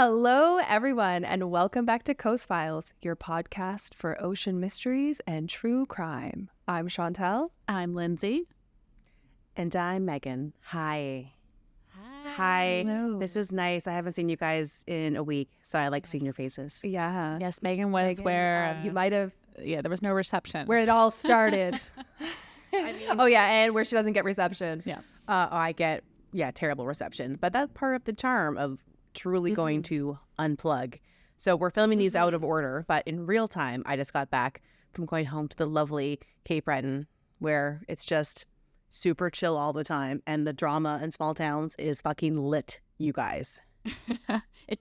Hello, everyone, and welcome back to Coast Files, your podcast for ocean mysteries and true crime. I'm Chantel. I'm Lindsay. And I'm Megan. Hi. Hi. Hello. This is nice. I haven't seen you guys in a week, so I like seeing your faces. Yeah. Yes, Megan was where you might have there was no reception. where it all started. Oh yeah, and where she doesn't get reception. Yeah. I get terrible reception, but that's part of the charm of truly going to unplug. So we're filming these out of order, but in real time, I just got back from going home to the lovely Cape Breton, where it's just super chill all the time, and the drama in small towns is fucking lit, you guys.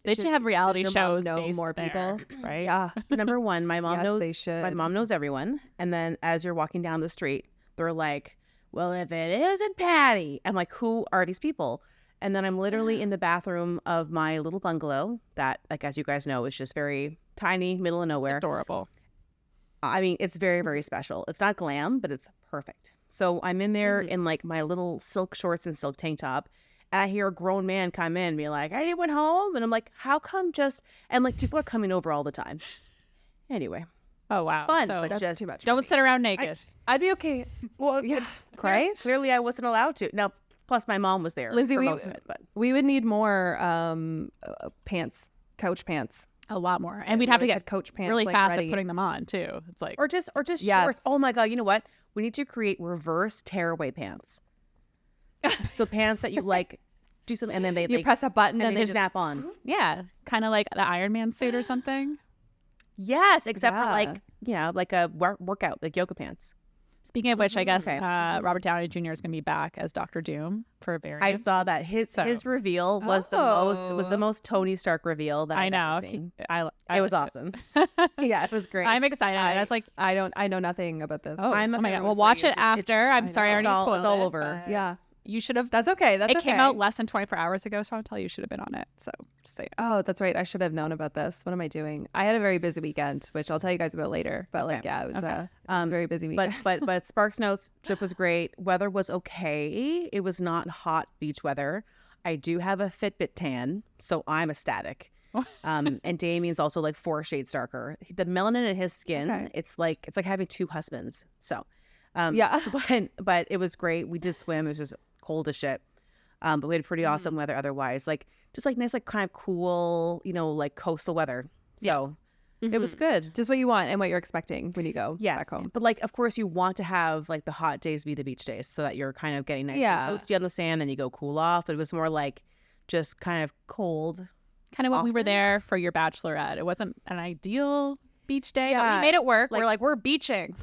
They should have reality Does your mom shows know based more there, people? right? Yeah. Number one, my mom Yes, knows. they should. My mom knows everyone, and then as you're walking down the street, they're like, "Well, if it isn't Patty," I'm like, "Who are these people?" And then I'm literally in the bathroom of my little bungalow that, like, as you guys know, is just very tiny, middle of nowhere. It's adorable. I mean, it's very, very special. It's not glam, but it's perfect. So I'm in there in like my little silk shorts and silk tank top. And I hear a grown man come in and be like, "Anyone home?" And I'm like, "How come just," and like people are coming over all the time. Anyway, Oh wow, fun, So but That's just too much. don't sit around naked. I'd be okay. well, Yeah. right? Clearly I wasn't allowed to. Now, plus my mom was there Lindsay, for we- most of it, but We would need more pants, couch pants. A lot more, and we'd have to Always get had coach pants really like, fast ready. at putting them on too. It's like or just Yes. shorts. Oh my god, you know what? We need to create reverse tearaway pants. So pants that you like do something and then they You like, press a button and and they they just snap on. yeah, kind of like the Iron Man suit or something. Yes, except for Yeah. like, like a workout, like yoga pants. Speaking of which, I guess Okay. Robert Downey Jr. is going to be back as Doctor Doom for a variant. I saw that his reveal was the most Tony Stark reveal that I I've know. ever seen. I It was awesome. Yeah, it was great. I'm excited. That's like I know nothing about this. I'm a oh my fan god. of Well, it. watch it Just- after. I'm sorry, I already spoiled it's all it, over. but Yeah. You should have. That's okay. That's It okay. came out less than 24 hours ago, so I'll tell you, you should have been on it. So just say it. Oh, that's right. I should have known about this. What am I doing? I had a very busy weekend, which I'll tell you guys about later. But like, yeah, it was, it was a very busy weekend. But Sparks Notes trip was great. Weather was okay. It was not hot beach weather. I do have a Fitbit tan, so I'm ecstatic. And Damien's also like 4 shades darker. The melanin in his skin, Okay. it's like having 2 husbands. So Yeah. but it was great. We did swim. It was just cold as shit. But we had pretty awesome weather otherwise. Like just like nice, like kind of cool, like coastal weather. So it was good. Just what you want and what you're expecting when you go Yes. back home. But like, of course, you want to have like the hot days be the beach days so that you're kind of getting nice Yeah. and toasty on the sand and you go cool off. But it was more like just kind of cold. Kind of what we were Often? there for your bachelorette. It wasn't an ideal beach day, but Yeah, we made it work. like- we're beaching.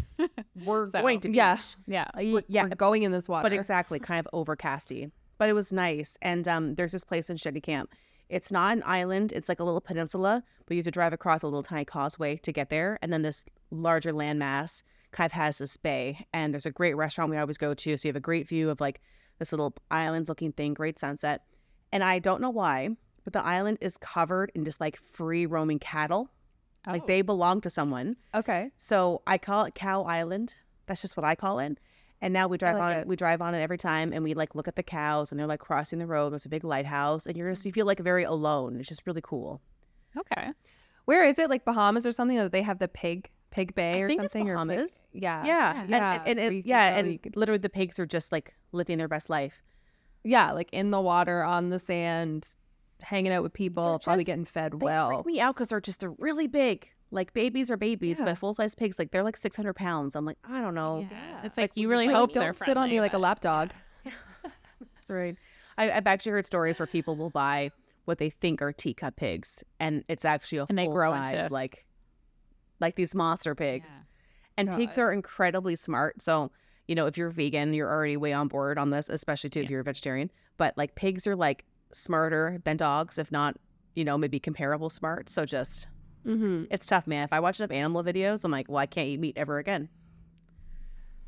We're So, going to beach. Yeah. Yeah. We're going in this water. But exactly, kind of overcasty. But it was nice. And there's this place in Shetty Camp. It's not an island. It's like a little peninsula, but you have to drive across a little tiny causeway to get there. And then this larger landmass kind of has this bay. And there's a great restaurant we always go to. So you have a great view of like this little island looking thing, great sunset. And I don't know why, but the island is covered in just like free roaming cattle. Like they belong to someone. Okay. So I call it Cow Island. That's just what I call it. And now we drive like on it. We drive on it every time, and we like look at the cows, and they're like crossing the road. There's a big lighthouse, and you feel like very alone. It's just really cool. Okay. Where is it? Like Bahamas or something? That they have the pig bay or I think it's something? Bahamas. Or pig, yeah. Yeah, and where you can go, and you could- literally the pigs are just like living their best life. yeah, like in the water, on the sand, hanging out with people, They're probably just- getting fed They well. freak me out because they're really big. Like babies are babies, Yeah. but full size pigs, like they're like 600 pounds. I'm like, I don't know. Yeah. It's like you really Like, hope don't they're sit on me friendly, like a but- lap dog. That's right. I've actually heard stories where people will buy what they think are teacup pigs, and it's actually a And they full grow size, into- like these monster pigs. Yeah. And pigs are incredibly smart. So, if you're vegan, you're already way on board on this, especially too if you're a vegetarian. But like pigs are like smarter than dogs, if not, maybe comparable smart. So just it's tough, man. If I watch enough animal videos, I'm like, well, I can't eat meat ever again.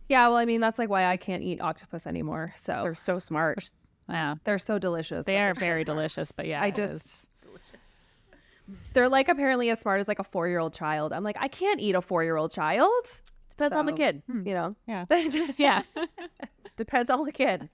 Yeah, well, I mean, that's like why I can't eat octopus anymore. So They're so smart. Yeah. they're so delicious. They but are they're very delicious, but yeah. I it just- is- Delicious. They're like apparently as smart as like a 4-year-old child. I'm like, I can't eat a 4-year-old child. Depends on the So, kid. You know. Yeah. Yeah. Depends on the kid.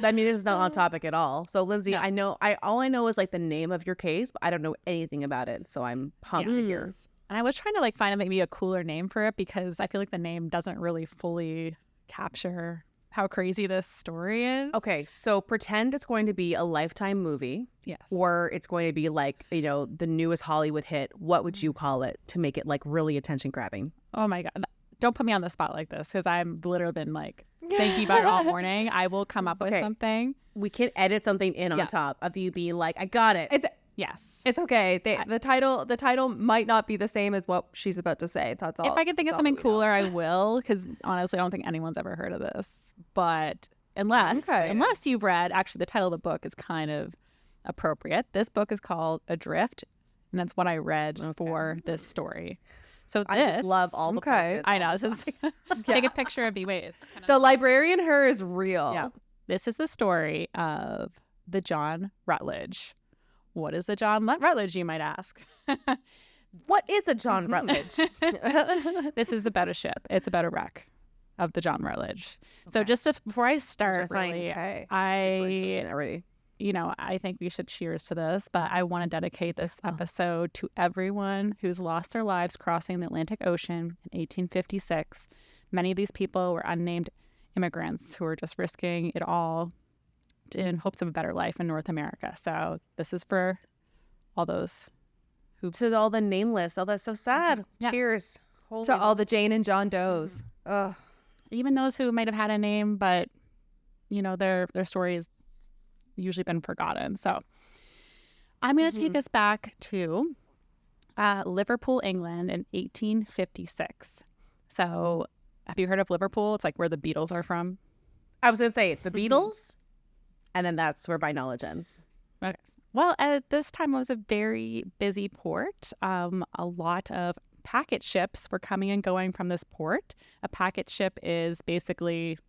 I mean, it's not on topic at all. So, Lindsay, no. All I know is like the name of your case, but I don't know anything about it. So I'm pumped to hear. And I was trying to like find maybe a cooler name for it because I feel like the name doesn't really fully capture how crazy this story is. Okay, so pretend it's going to be a Lifetime movie. Yes. Or it's going to be like, the newest Hollywood hit. What would you call it to make it like really attention grabbing? Oh my God. Don't put me on the spot like this because I've literally been like thinking about it all morning. I will come up with something. We can edit something in on top of you being like, I got it. Yes. It's okay. The title might not be the same as what she's about to say. That's all. If I can think of something cooler, I will, because honestly, I don't think anyone's ever heard of this. But unless you've read, actually, the title of the book is kind of appropriate. This book is called Adrift, and that's what I read for this story. So I just love all the post-its. I know. This is take a picture of me. Wait. The librarian her is real. Yeah. This is the story of the John Rutledge. What is the John Rutledge, you might ask? What is a John Rutledge? This is about a ship. It's about a wreck of the John Rutledge. So before I start, really, I think we should cheers to this, but I want to dedicate this episode to everyone who's lost their lives crossing the Atlantic Ocean in 1856. Many of these people were unnamed immigrants who were just risking it all in hopes of a better life in North America. So this is for all those to all the nameless. Oh, that's so sad. Yeah. Cheers. To all the Jane and John Does. Even those who might have had a name, but their story has usually been forgotten. So I'm going to take us back to Liverpool, England in 1856. So have you heard of Liverpool? It's like where the Beatles are from. I was going to say the Beatles. And then that's where my knowledge ends. Okay. Well, at this time, it was a very busy port. A lot of packet ships were coming and going from this port. A packet ship is basically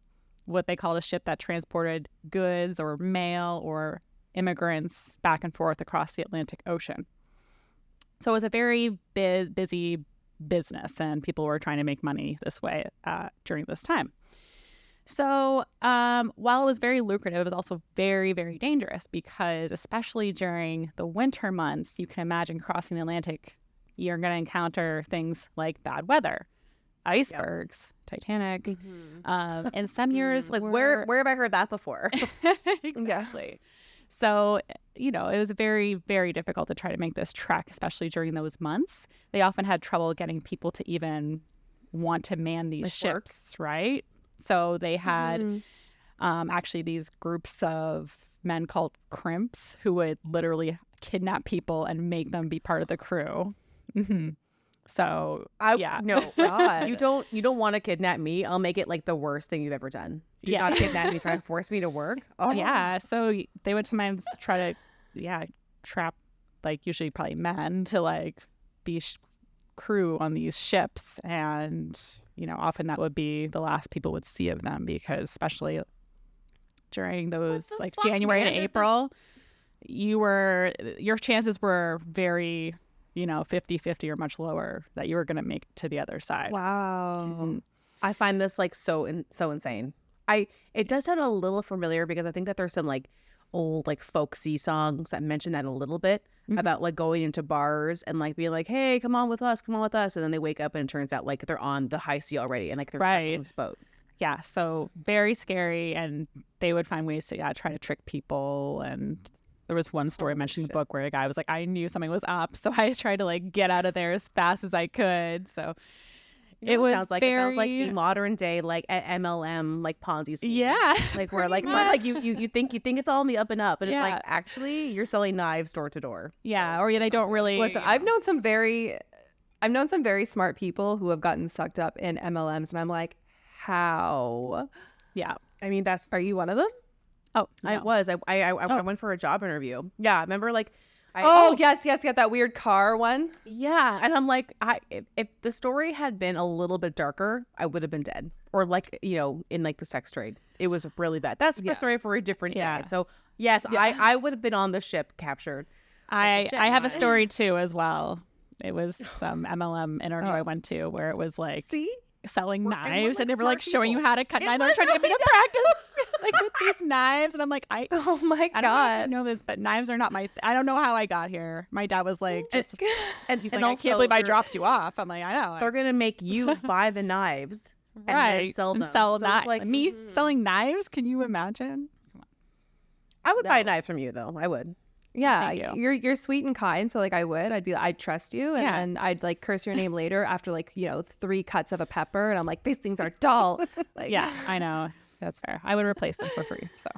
what they called a ship that transported goods or mail or immigrants back and forth across the Atlantic Ocean. So it was a very busy business, and people were trying to make money this way during this time. So while it was very lucrative, it was also very, very dangerous because especially during the winter months, you can imagine crossing the Atlantic, you're going to encounter things like bad weather, icebergs, Titanic. And some years like where have I heard that before? Exactly. So, it was very, very difficult to try to make this trek, especially during those months. They often had trouble getting people to even want to man these ships, right? So they had actually these groups of men called crimps who would literally kidnap people and make them be part of the crew. So no, God. you don't want to kidnap me. I'll make it like the worst thing you've ever done. Do not kidnap me, try to force me to work. Oh yeah. So they would sometimes try to trap like usually probably men to like be crew on these ships, and often that would be the last people would see of them because especially during those like January and April, your chances were very 50-50 or much lower that you were going to make it to the other side. Wow. I find this like so insane. It does sound a little familiar because I think that there's some like old like folksy songs that mention that a little bit about like going into bars and like being like, hey, come on with us, and then they wake up and it turns out like they're on the high sea already and like they're stuck on this boat. Yeah, so very scary, and they would find ways to try to trick people. And there was one story mentioned in the book where a guy was like, I knew something was up, so I tried to like get out of there as fast as I could. So it sounds like the modern day like MLM like Ponzi scheme. Yeah, like where like you think it's all in the up and up, and it's like actually you're selling knives door to door. Yeah, or they don't really listen. I've known some very smart people who have gotten sucked up in MLMs, and I'm like, how? Yeah, I mean are you one of them? Oh, no. I went for a job interview. Yeah, remember like. Yes, that weird car one. Yeah, and I'm like, if the story had been a little bit darker, I would have been dead, or like in like the sex trade. It was really bad. That's a story for a different day. So yes, I would have been on the ship captured. I have a story too as well. It was some MLM interview I went to where it was like, see, selling Or- knives, like, and they were like smart showing you people. how to cut It knives. They were trying to get me to practice like with these knives, and I'm like, Oh my I don't know if you God. know this, but knives are not my. I don't know how I got here. My dad was like, just And, he's and like, I also can't believe I they're- dropped you off. I'm like, I know. They're gonna make you buy the knives and then sell them. Sell So it's knives. like, Me selling knives? Can you imagine? I would buy No. knives from you though. I would. Yeah, Thank you. you're sweet and kind, so like I'd trust you, and Yeah. then I'd like curse your name later after like 3 cuts of a pepper, and I'm like, these things are dull. Like, Yeah, I know. That's fair. I would replace them for free. So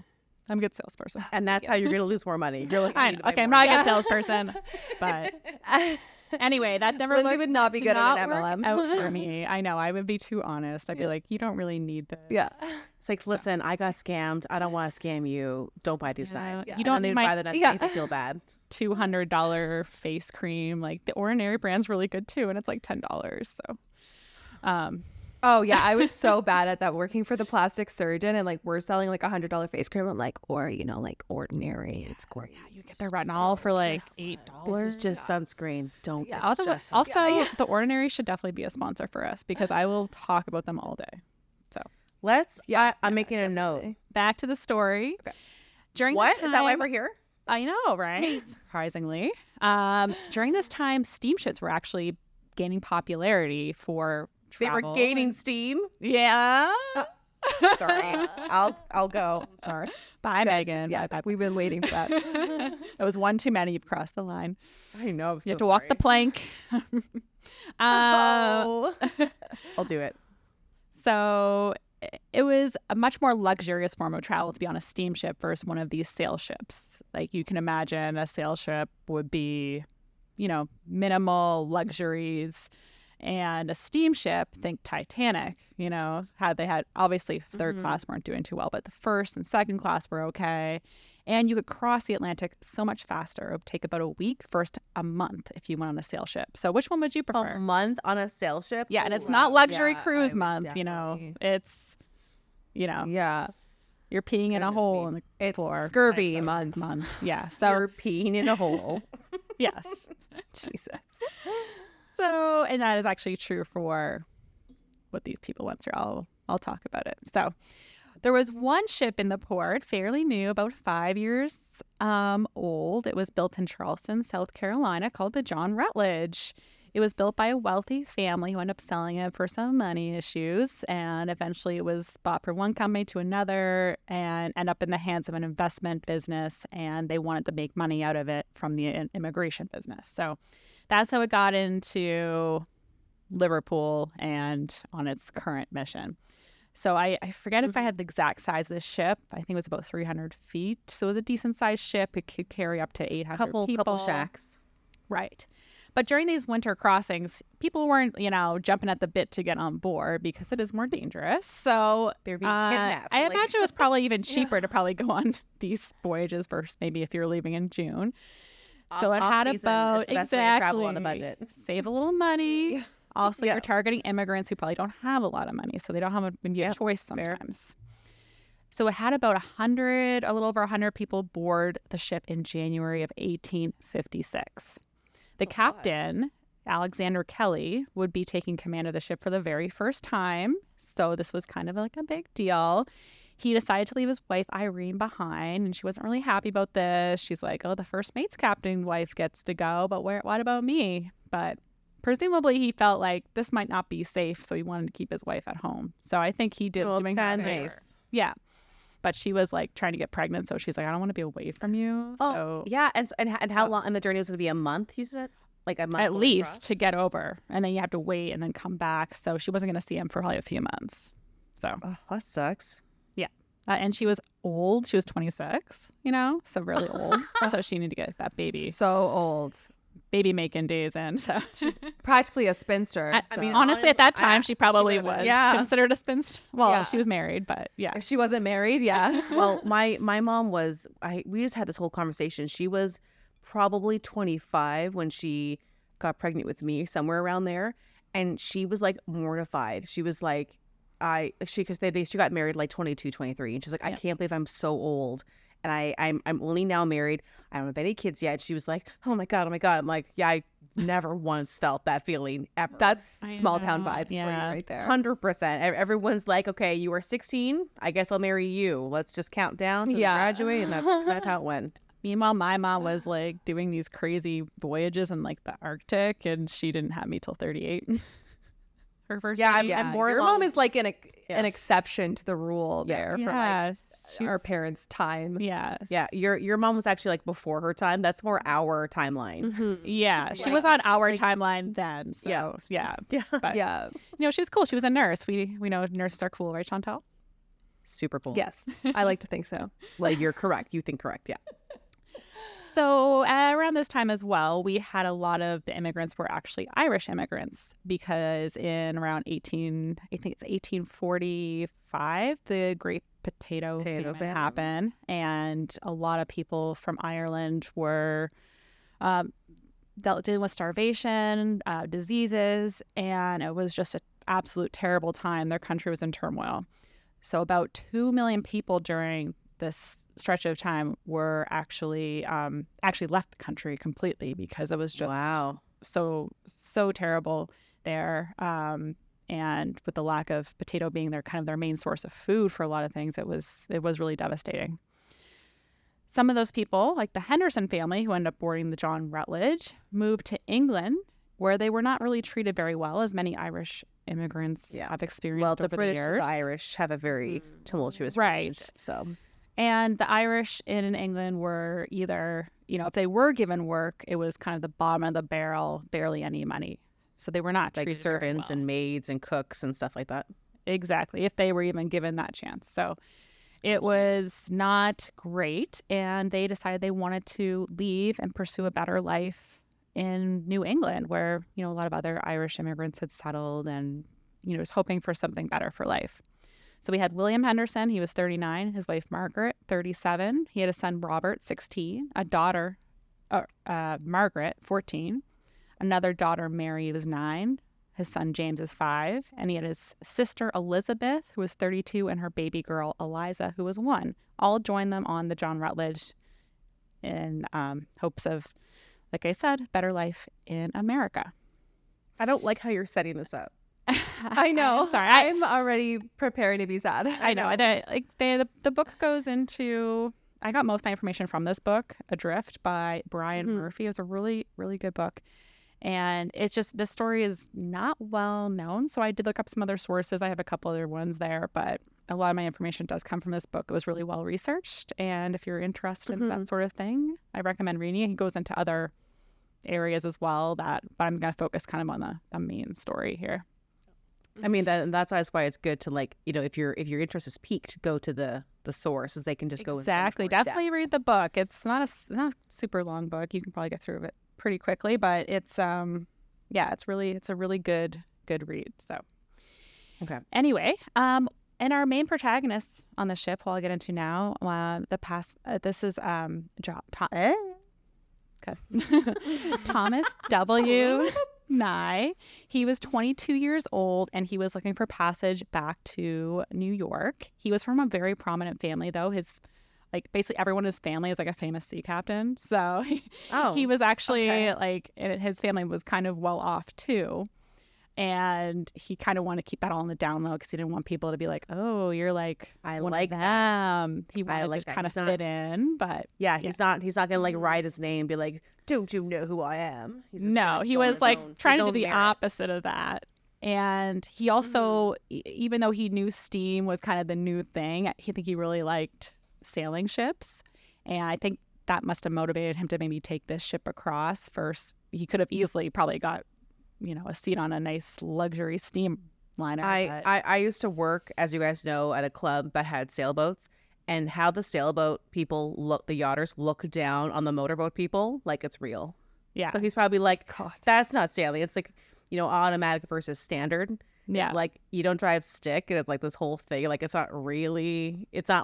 I'm a good salesperson. And that's how you're gonna lose more money. You're like, I need know. to buy Okay, I'm more. not a good salesperson, but anyway, that never Lindsay looked would not be did good at not an work MLM. out for me. I know. I would be too honest. I'd be like, you don't really need this. yeah. It's like, listen, I got scammed. I don't want to scam you. Don't buy these Yeah. knives. You And don't then they'd might- buy the knives. yeah. They feel bad. $200 face cream. Like the Ordinary brand's really good too, and it's like $10. So, Oh yeah, I was so bad at that working for the plastic surgeon, and like we're selling like $100 face cream. I'm like, or like Ordinary, it's great. you get the retinol for like $8. This is just sunscreen. Don't. Yeah. It's Also, just The Ordinary should definitely be a sponsor for us because I will talk about them all day. So let's. Yeah, I'm making a note. definitely. back to the story. Okay. During What this is that? Why time- we're here? I know, right? Surprisingly. During this time, steamships were actually gaining popularity for travel. They were gaining steam. Yeah. Sorry, I'll go. Sorry. Bye, Megan. Yeah, Bye, we've been waiting for that. bye. That was one too many. You've crossed the line. I know. You have to walk the plank. Oh. I'll do it. So it was a much more luxurious form of travel to be on a steamship versus one of these sail ships. Like you can imagine a sail ship would be, minimal luxuries. And a steamship, think Titanic, how they had obviously third class weren't doing too well, but the first and second class were okay. And you could cross the Atlantic so much faster. It would take about a week, first a month if you went on a sail ship. So which one would you prefer? A month on a sail ship. Yeah, and it's Ooh, not luxury yeah, cruise I would month, definitely- It's, Yeah, you're peeing in a Goodness hole me. in the it's floor. scurvy type of month. Yeah. So You're peeing in a hole. yes. Jesus. So, and that is actually true for what these people went through. I'll talk about it. So, there was one ship in the port, fairly new, about 5 years old. It was built in Charleston, South Carolina, called the John Rutledge. It was built by a wealthy family who ended up selling it for some money issues, and eventually it was bought from one company to another and ended up in the hands of an investment business, and they wanted to make money out of it from the immigration business. So that's how it got into Liverpool and on its current mission. So I forget if I had the exact size of this ship. I think it was about 300 feet. So it was a decent sized ship. It could carry up to 800 people. Couple shacks. Right. But during these winter crossings, people weren't, jumping at the bit to get on board because it is more dangerous. So They're being kidnapped. I Like- imagine it was probably even cheaper to probably go on these voyages versus maybe if you're leaving in June. So it had Off-season is about the best way to travel on a budget. Save a little money. Also, you're targeting immigrants who probably don't have a lot of money, so they don't have maybe a choice sometimes. So it had about a little over 100 people board the ship in January of 1856. The captain, Alexander Kelley, would be taking command of the ship for the very first time. So this was kind of like a big deal. He decided to leave his wife, Irene, behind, and she wasn't really happy about this. She's like, oh, the first mate's captain wife gets to go, but what about me? But presumably he felt like this might not be safe, so he wanted to keep his wife at home. So I think he did doing kind of that. nice. Yeah. But she was like trying to get pregnant, so she's like, I don't want to be away from you. Oh, So yeah. And how long? And the journey was going to be a month, you said? Like a month? at going least across? to get over. And then you have to wait and then come back. So she wasn't going to see him for probably a few months. So, Oh, that sucks. and she was old. She was 26, so really old. So she needed to get that So old. baby making days in. So She's practically a spinster. I so. mean, honestly, at that time, she probably would've been. was Yeah. considered a spinster. Well, Yeah. she was married, but yeah. If she wasn't married, yeah. Well, my mom was. We just had this whole conversation. She was probably 25 when she got pregnant with me, somewhere around there, and she was like mortified. She was like, because she got married like 22, 23, and she's like, I can't believe I'm so old. and I'm only now married. I don't have any kids yet. She was like, oh my God. I'm like, yeah, I never once felt that feeling ever. That's small town vibes for you Yeah. right there. 100%. Everyone's like, okay, you are 16. I guess I'll marry you. Let's just count down to graduate, and that's kind of how it went. Meanwhile, my mom was like doing these crazy voyages in like the Arctic, and she didn't have me till 38. Her first Yeah, baby. I'm more Your along- mom is like an exception to the rule there from yeah, like our parents' time. yeah, Yeah, your mom was actually like before her time. That's more our timeline. yeah. She was on our timeline then. So Yeah. yeah. But Yeah. you know, she was cool. She was a nurse. We know nurses are cool, right, Chantal? Super cool. Yes. I like to think so. Like you're correct. You think correct. Yeah. So around this time as well, we had a lot of the immigrants were actually Irish immigrants because in around 1845, the Great Potato Famine happened, and a lot of people from Ireland were dealing with starvation, diseases, and it was just an absolute terrible time. Their country was in turmoil. So about 2 million people during this stretch of time were actually left the country completely because it was just so terrible there. And with the lack of potato being their main source of food for a lot of things, it was really devastating. Some of those people, like the Henderson family, who ended up boarding the John Rutledge, moved to England, where they were not really treated very well, as many Irish immigrants have experienced Well, over the British the and years. the Irish have a very tumultuous Right. relationship. So And the Irish in England were either, if they were given work, it was kind of the bottom of the barrel, barely any money. So they were not like treated servants very well. and maids and cooks and stuff like that. Exactly, if they were even given that chance. So it was not great, and they decided they wanted to leave and pursue a better life in New England, where, a lot of other Irish immigrants had settled and, was hoping for something better for life. So we had William Henderson. He was 39. His wife, Margaret, 37. He had a son, Robert, 16. A daughter, Margaret, 14. Another daughter, Mary, was 9. His son, James, is 5. And he had his sister, Elizabeth, who was 32, and her baby girl, Eliza, who was 1. All joined them on the John Rutledge in hopes of, like I said, better life in America. I don't like how you're setting this up. I know. Sorry. I'm already preparing to be sad. I know. The book goes into. I got most of my information from this book, Adrift by Brian Murphy. It's a really, really good book. And it's just, this story is not well known. So I did look up some other sources. I have a couple other ones there, but a lot of my information does come from this book. It was really well researched. And if you're interested in that sort of thing, I recommend reading it. He goes into other areas as well, but I'm going to focus kind of on the main story here. I mean, that's why it's good to, like, if your interest is piqued, go to the source, as they can just go exactly. Definitely read the book. It's not a super long book. You can probably get through it pretty quickly, but it's it's a really good read. So okay. Anyway, and our main protagonist on the ship, who I'll get into now, this is Thomas W. Nye. He was 22 years old, and he was looking for passage back to New York. He was from a very prominent family, though. Basically everyone in his family is like a famous sea captain. So he was actually and his family was kind of well off too. And he kind of wanted to keep that all in the down low because he didn't want people to be like, oh, you're like, I one like of them. He wanted like to that. kind of He's fit in, but he's not gonna like write his name and be like, don't you know who I am? He's just no, gonna he go on was his like own- trying his to do own the merit. opposite of that. And he also, even though he knew steam was kind of the new thing, I think he really liked sailing ships. And I think that must have motivated him to maybe take this ship across first. He could have easily probably got, a seat on a nice luxury steamliner. I used to work, as you guys know, at a club that had sailboats, and how the sailboat people the yachters look down on the motorboat people like it's real. Yeah. So he's probably like, God. that's not sailing. It's like, automatic versus standard. Yeah. It's like you don't drive stick, and it's like this whole thing. Like it's not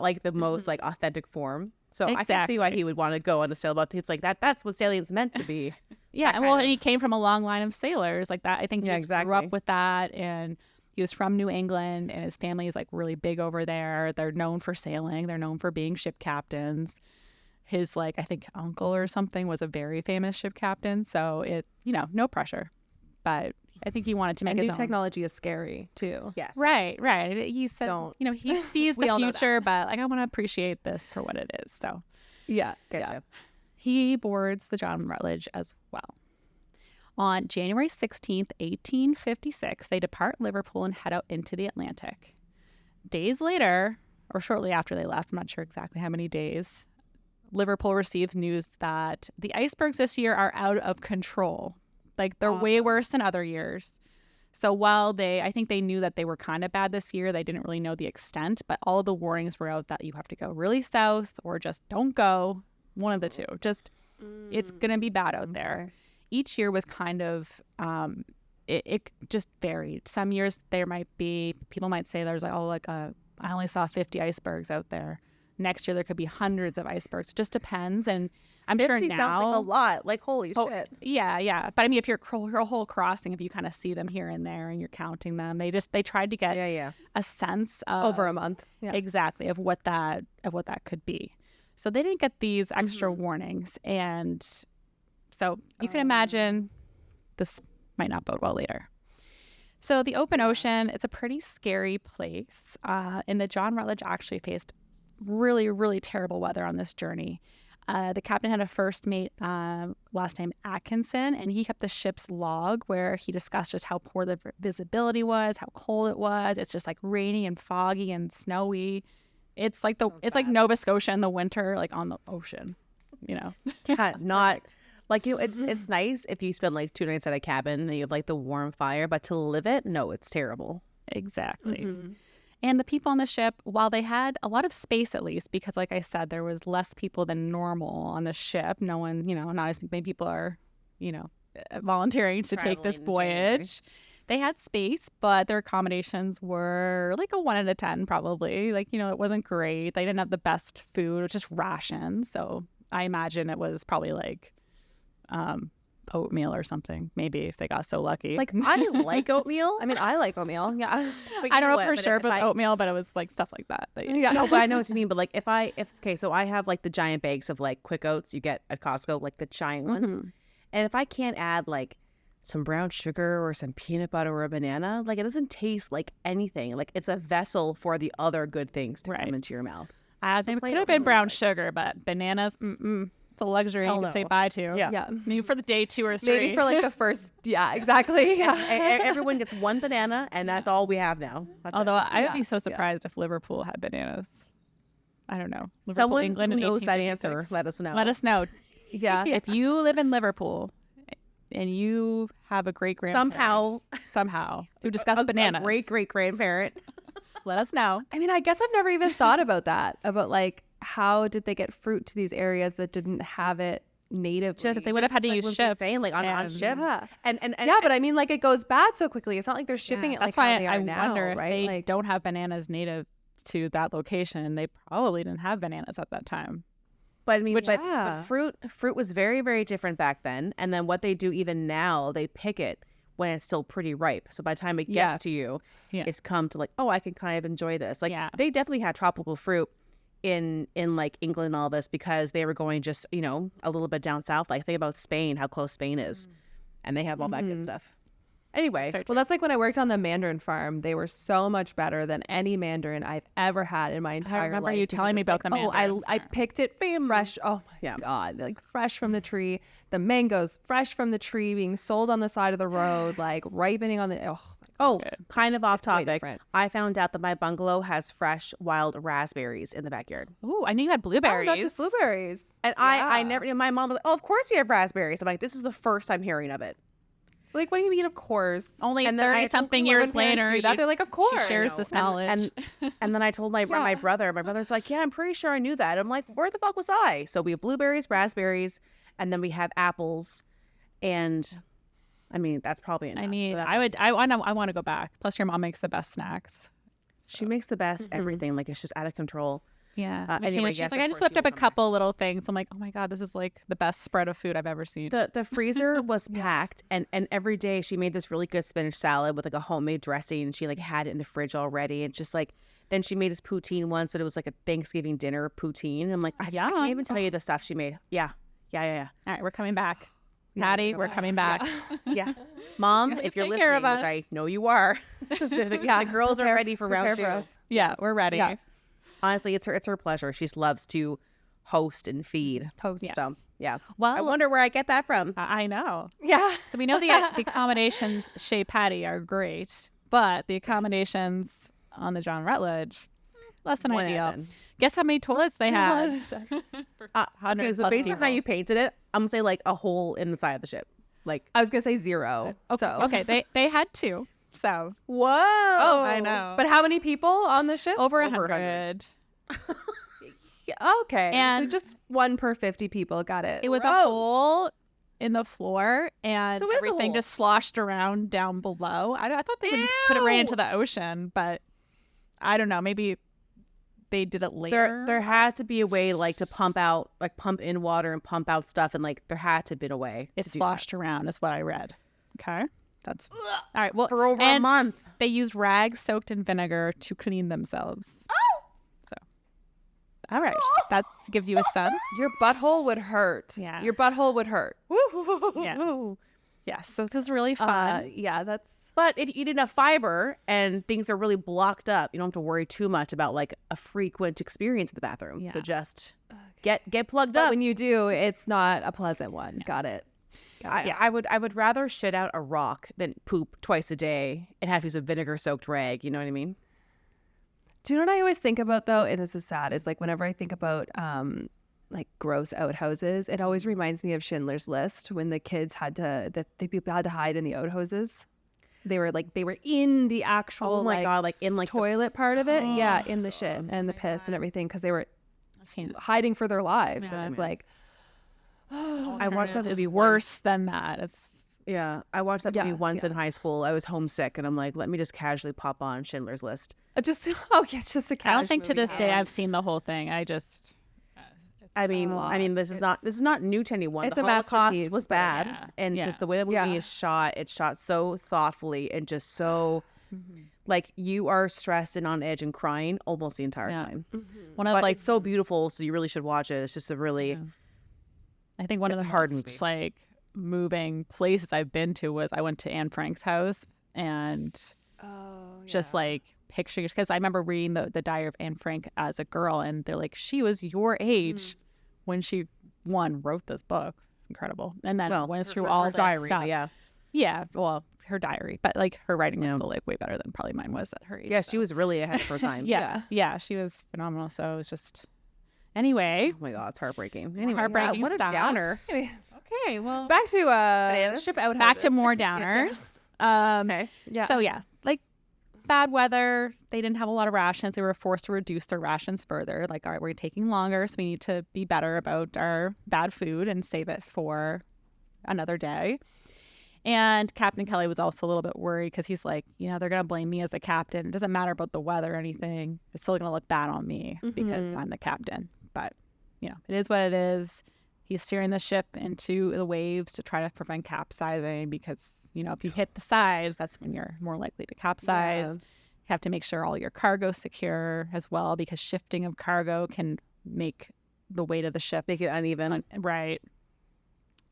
like the most like authentic form. So I can see why he would want to go on a sailboat. It's like that's what sailing's meant to be. Yeah, and he came from a long line of sailors like that. I think he just grew exactly. up with that, and He was from New England, and his family is like really big over there. They're known for sailing. They're known for being ship captains. His like I think uncle or something was a very famous ship captain. So it no pressure, but I think he wanted to make his new own. technology is scary too. Yes. Right. He said, Don't. he sees We the all know future, but like I want to appreciate this for what it is. So Yeah. Gotcha. he boards the John Rutledge as well. On January 16th, 1856, they depart Liverpool and head out into the Atlantic. Days later, or shortly after they left, I'm not sure exactly how many days, Liverpool receives news that the icebergs this year are out of control. Like they're way worse than other years. So while I think they knew that they were kind of bad this year, they didn't really know the extent, but all of the warnings were out that you have to go really south or just don't go. One of the two. Just, it's going to be bad out there. Each year was kind of, it just varied. Some years people might say there's like, I only saw 50 icebergs out there. Next year there could be hundreds of icebergs. Just depends. And I'm sure 50 now. sounds like a lot. Like, holy shit. Yeah. But I mean, if you're your whole crossing, if you kind of see them here and there and you're counting them, they tried to get a sense of Over a month. Yeah. exactly of what that could be. So they didn't get these extra warnings, and so you can imagine this might not bode well later. So the open ocean, it's a pretty scary place, and the John Rutledge actually faced really, really terrible weather on this journey. The captain had a first mate, last name Atkinson, and he kept the ship's log where he discussed just how poor the visibility was, how cold it was. It's just like rainy and foggy and snowy. It's like like Nova Scotia in the winter, like on the ocean, Yeah, not like it's nice if you spend like 2 nights at a cabin and you have like the warm fire, but to live it, no, it's terrible. Exactly. And the people on the ship, while they had a lot of space at least, because like I said, there was less people than normal on the ship. No one, not as many people are, volunteering to take this voyage. They had space, but their accommodations were like a 1 out of 10 probably. Like, it wasn't great. They didn't have the best food, just rations. So I imagine it was probably like oatmeal or something, maybe if they got so lucky. Like, I didn't like oatmeal. I mean, I like oatmeal. Yeah. I don't know for sure if it was oatmeal, but it was like stuff like that. Yeah. No, but I know what you mean. But like, so I have like the giant bags of like quick oats you get at Costco, like the giant ones. And if I can't add like some brown sugar or some peanut butter or a banana, like it doesn't taste like anything. Like it's a vessel for the other good things to come into your mouth. It could have been brown sugar, but bananas, it's a luxury you can say bye to. Yeah. Maybe for the day 2 or 3. Maybe for like the first, yeah, exactly. Yeah. Everyone gets one banana, and that's all we have now. Although I would be so surprised if Liverpool had bananas. I don't know. Liverpool, Someone England who in knows that 1856. answer, let us know. Let us know. Yeah. If you live in Liverpool and you have a great grandparent somehow who discuss bananas, great grandparent, let us know. I mean, I guess I've never even thought about that, about like how did they get fruit to these areas that didn't have it native? Just they would have had to use ships, saying, like on ships. Yeah. And yeah, but I mean, like it goes bad so quickly. It's not like they're shipping it. That's like why how they I are now, wonder if right? they Like, don't have bananas native to that location. They probably didn't have bananas at that time. But I mean, yeah. fruit was very, very different back then. And then what they do even now, they pick it when it's still pretty ripe. So by the time it gets to you, it's come to like, oh, I can kind of enjoy this. Like they definitely had tropical fruit in like England and all this because they were going just, a little bit down south. Like think about Spain, how close Spain is. And they have all that good stuff. Anyway. well, that's like when I worked on the mandarin farm. They were so much better than any mandarin I've ever had in my entire life. I remember you telling me about the mandarin I picked it fresh. Oh my God. Like fresh from the tree. The mangoes fresh from the tree being sold on the side of the road, like ripening on the... Kind of off topic. different. I found out that my bungalow has fresh wild raspberries in the backyard. Ooh, I knew you had Oh, blueberries. not just blueberries. And I never, my mom was like, oh, of course we have raspberries. I'm like, this is the first I'm hearing of it. Like, what do you mean, of course? Only And then I 30-something told years when parents later, do that, they're like, of course. she shares this knowledge. And then I told my brother. My brother's like, yeah, I'm pretty sure I knew that. I'm like, where the fuck was I? So we have blueberries, raspberries, and then we have apples. And I mean, that's probably enough. I mean, I want to go back. Plus, your mom makes the best snacks. She makes the best everything. Like, it's just out of control. Yeah. Anyway, She's yes, like, of I just course whipped you up a will come back. couple little things. I'm like, oh my God, this is like the best spread of food I've ever seen. The freezer was packed, and every day she made this really good spinach salad with like a homemade dressing, and she like had it in the fridge already, and just like then she made us poutine once, but it was like a Thanksgiving dinner poutine. I'm like, I can't even tell you the stuff she made. Yeah. All right, we're coming back. Patty, we're coming back. Yeah. Mom, if you're take care listening, of which us. I know you are, the girls are ready for round Prepare two. for us. Yeah, we're ready. Yeah. Honestly, it's her pleasure. She loves to host and feed. Host. Yes. So yeah. Well, I wonder where I get that from. I know. Yeah. So we know the accommodations Chez Patty are great, but the accommodations on the John Rutledge, less than 1 out of ideal. 10. Guess how many toilets they had? Okay, so based on how you painted it, I'm gonna say like a hole in the side of the ship. Like, I was gonna say 0. So Okay, they had 2. So whoa. oh, I know. But how many people on the ship? Over Over 100. Yeah, okay. And- so just 1 per 50 people. Got it. It was a Gross. hole in the floor, and So it is a everything hole. just sloshed around down below. I thought they would just put it right into the ocean, but I don't know. Maybe they did it later. There had to be a way like to pump out, like pump in water and pump out stuff, and like there had to have been a way. It to do sloshed around, is what I read. Okay, that's all right. Well, that. For over a and month. they used rags soaked in vinegar to clean themselves. So, all right, that gives you a sense. Your butthole would hurt. Yeah. Your butthole would hurt. Yeah. Yeah. So this is really fun. Yeah, that's But if you eat enough fiber and things are really blocked up, you don't have to worry too much about like a frequent experience in the bathroom. Yeah. So just get plugged but up. when you do, it's not a pleasant one. Got it. I would rather shit out a rock than poop twice a day and have to use a vinegar soaked rag. You know what I mean? Do you know what I always think about though? And this is sad. Is like whenever I think about like gross outhouses, it always reminds me of Schindler's List when the kids had to the people had to hide in the outhouses. They were in the actual Oh my god! Like in like the toilet part of it. Yeah, in the shit and the piss and everything because they were hiding for their lives. Yeah, and it's man. like I watched that It's movie worse than that. It's Yeah, I watched that movie Yeah, once in high school. I was homesick, and I'm like, let me just casually pop on Schindler's List. just it's just a I don't think to movie. this day I've seen the whole thing. I just I mean, this is not new to anyone. it's The a Holocaust masterpiece, was but bad, yeah. and Yeah. just the way that movie Yeah. is shot, it's shot so thoughtfully and just so like you are stressed and on edge and crying almost the entire Yeah. time. one of But like it's so beautiful, so you really should watch it. It's just a really I think one of It's the a hard most movie. like moving places I've been to was I went to Anne Frank's house and just like pictures because I remember reading the diary of Anne Frank as a girl and they're like she was your age when she wrote this book. Incredible. And then went through all her this diary, stuff. yeah. Well, her diary, but like her writing was Yeah. still like way better than probably mine was at her age. Yeah, so. she was really ahead of her time. Yeah, she was phenomenal. So it was just anyway. Oh my god, it's heartbreaking. Anyway, Heartbreaking what a stuff. downer. Anyways, Okay, well, back to ship outhouses. back to more downers. Okay. Yeah. So yeah, like bad weather. They didn't have a lot of rations. They were forced to reduce their rations further. Like, all right, we're taking longer, so we need to be better about our bad food and save it for another day. And Captain Kelley was also a little bit worried because he's like, they're going to blame me as the captain. It doesn't matter about the weather or anything. It's still going to look bad on me because I'm the captain. But, it is what it is. He's steering the ship into the waves to try to prevent capsizing because, if you hit the side, that's when you're more likely to capsize. Yeah. You have to make sure all your cargo's secure as well because shifting of cargo can make the weight of the ship Make it uneven. right.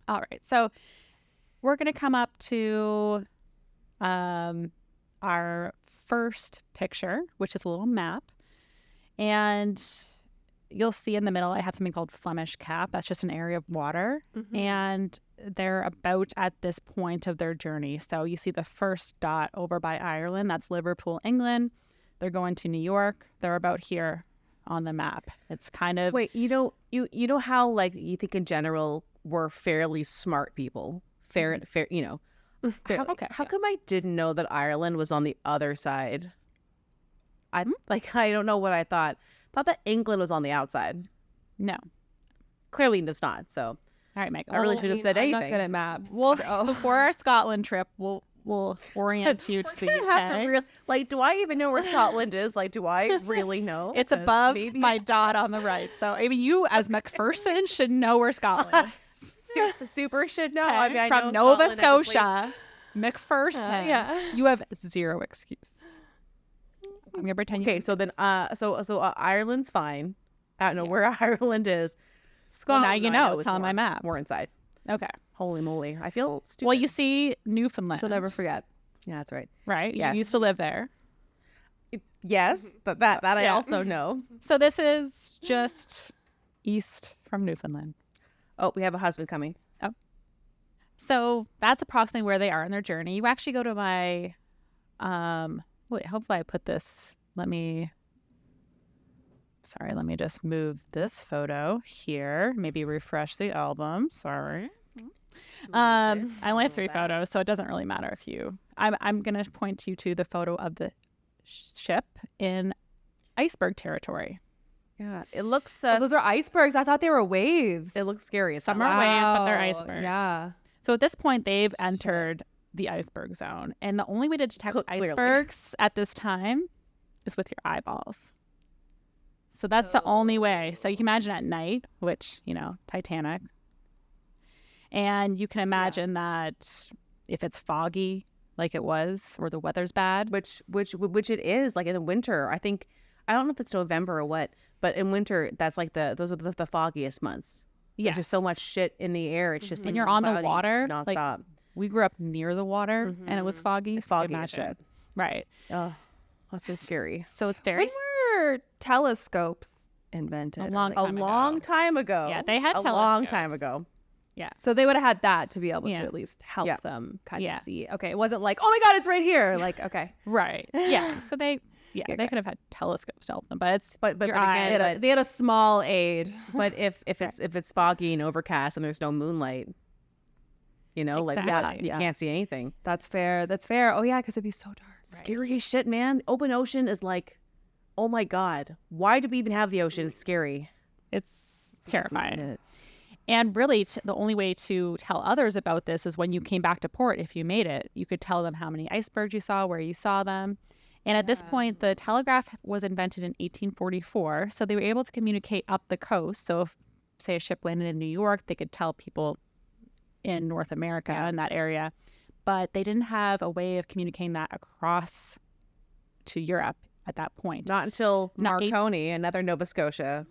All right. So we're going to come up to our first picture, which is a little map. And you'll see in the middle, I have something called Flemish Cap. That's just an area of water. And they're about at this point of their journey. So you see the first dot over by Ireland. That's Liverpool, England. They're going to New York. They're about here on the map. It's kind of... Wait, you know how like you think in general we're fairly smart people, fair, fairly. Okay, How come I didn't know that Ireland was on the other side? I don't know what I thought. Thought that England was on the outside. No. Clearly, it's not. So All right, Meg. I really should have said I'm anything. not good at maps. Well, so. before our Scotland trip, we'll will orient you to the We're gonna have UK. to like, do I even know where Scotland is? Like, do I really know? It's 'Cause above maybe my dot on the right. So I mean, you as McPherson should know where Scotland is. super should know. Okay? I mean, I From know Nova Scotland as a place- Scotia, McPherson. Yeah. You have zero excuse. I'm gonna pretend. Okay, you so then, Ireland's fine. I don't know where Ireland is. Well, Scotland, now you I know. is It's on my more- map. More inside. Okay. Holy moly! I feel stupid. Well, you see Newfoundland. She'll never forget. yeah, that's right. Right. Yes. You used to live there. Yes, that I Yeah. also know. So this is just east from Newfoundland. Oh, we have a husband coming. So that's approximately where they are in their journey. You actually go to my, wait, hopefully I put this, let me just move this photo here. Maybe refresh the album. Sorry. I only have 3 photos, so it doesn't really matter if you, I'm going to point you to the photo of the ship in iceberg territory. Yeah, it looks. Oh, those are icebergs. I thought they were waves. It looks scary. Some are waves, but they're Wow. icebergs. Yeah. So at this point, they've entered the iceberg zone. And the only way to detect Clearly. icebergs at this time is with your eyeballs. So that's the only way. So you can imagine at night, which, Titanic. And you can imagine that if it's foggy, like it was, or the weather's bad. which it is, like in the winter. I think, I don't know if it's November or what, but in winter that's like those are the foggiest months. There's just so much shit in the air. It's just When like, you're it's on the cloudy water, nonstop. like we grew up near the water and it was foggy. It's so foggy as imagine. shit. Right. Oh, that's so scary. So it's very When were telescopes invented? A long A time ago. long time ago. Yeah, they had a long time telescopes. ago. So they would have had that to be able Yeah. to at least help Yeah. them kind Yeah. of see. Okay, it wasn't like, oh my God, it's right here. Like, okay. right. Yeah. So they Okay. could have had telescopes to help them, but it's But your again, eyes. They had a small aid. but if it's foggy and overcast and there's no moonlight, like Exactly. you can't see anything. That's fair. That's fair. Oh yeah, because it'd be so dark. Scary as shit, man. Open ocean is like, oh my God, why do we even have the ocean? It's scary. It's terrifying. And really, the only way to tell others about this is when you came back to port. If you made it, you could tell them how many icebergs you saw, where you saw them. And at this point, the telegraph was invented in 1844. So they were able to communicate up the coast. So if, say, a ship landed in New York, they could tell people in North America in that area. But they didn't have a way of communicating that across to Europe at that point. Not until Not eight- Marconi, another Nova Scotia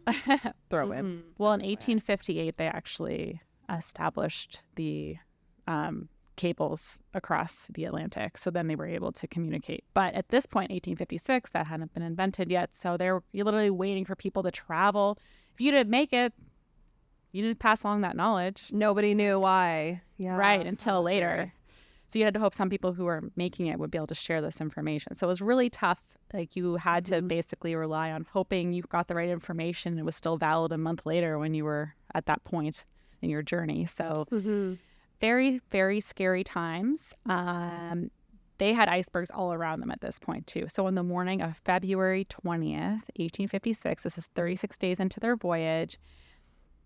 throw in. Well, in 1858, they actually established the cables across the Atlantic. So then they were able to communicate. But at this point, 1856, that hadn't been invented yet. So you're literally waiting for people to travel. If you didn't make it, you didn't pass along that knowledge. Nobody knew why. Yeah. Right, until later. So you had to hope some people who were making it would be able to share this information. So it was really tough. Like you had to basically rely on hoping you got the right information and it was still valid a month later when you were at that point in your journey. So very, very scary times. They had icebergs all around them at this point too. So on the morning of February 20th, 1856, this is 36 days into their voyage,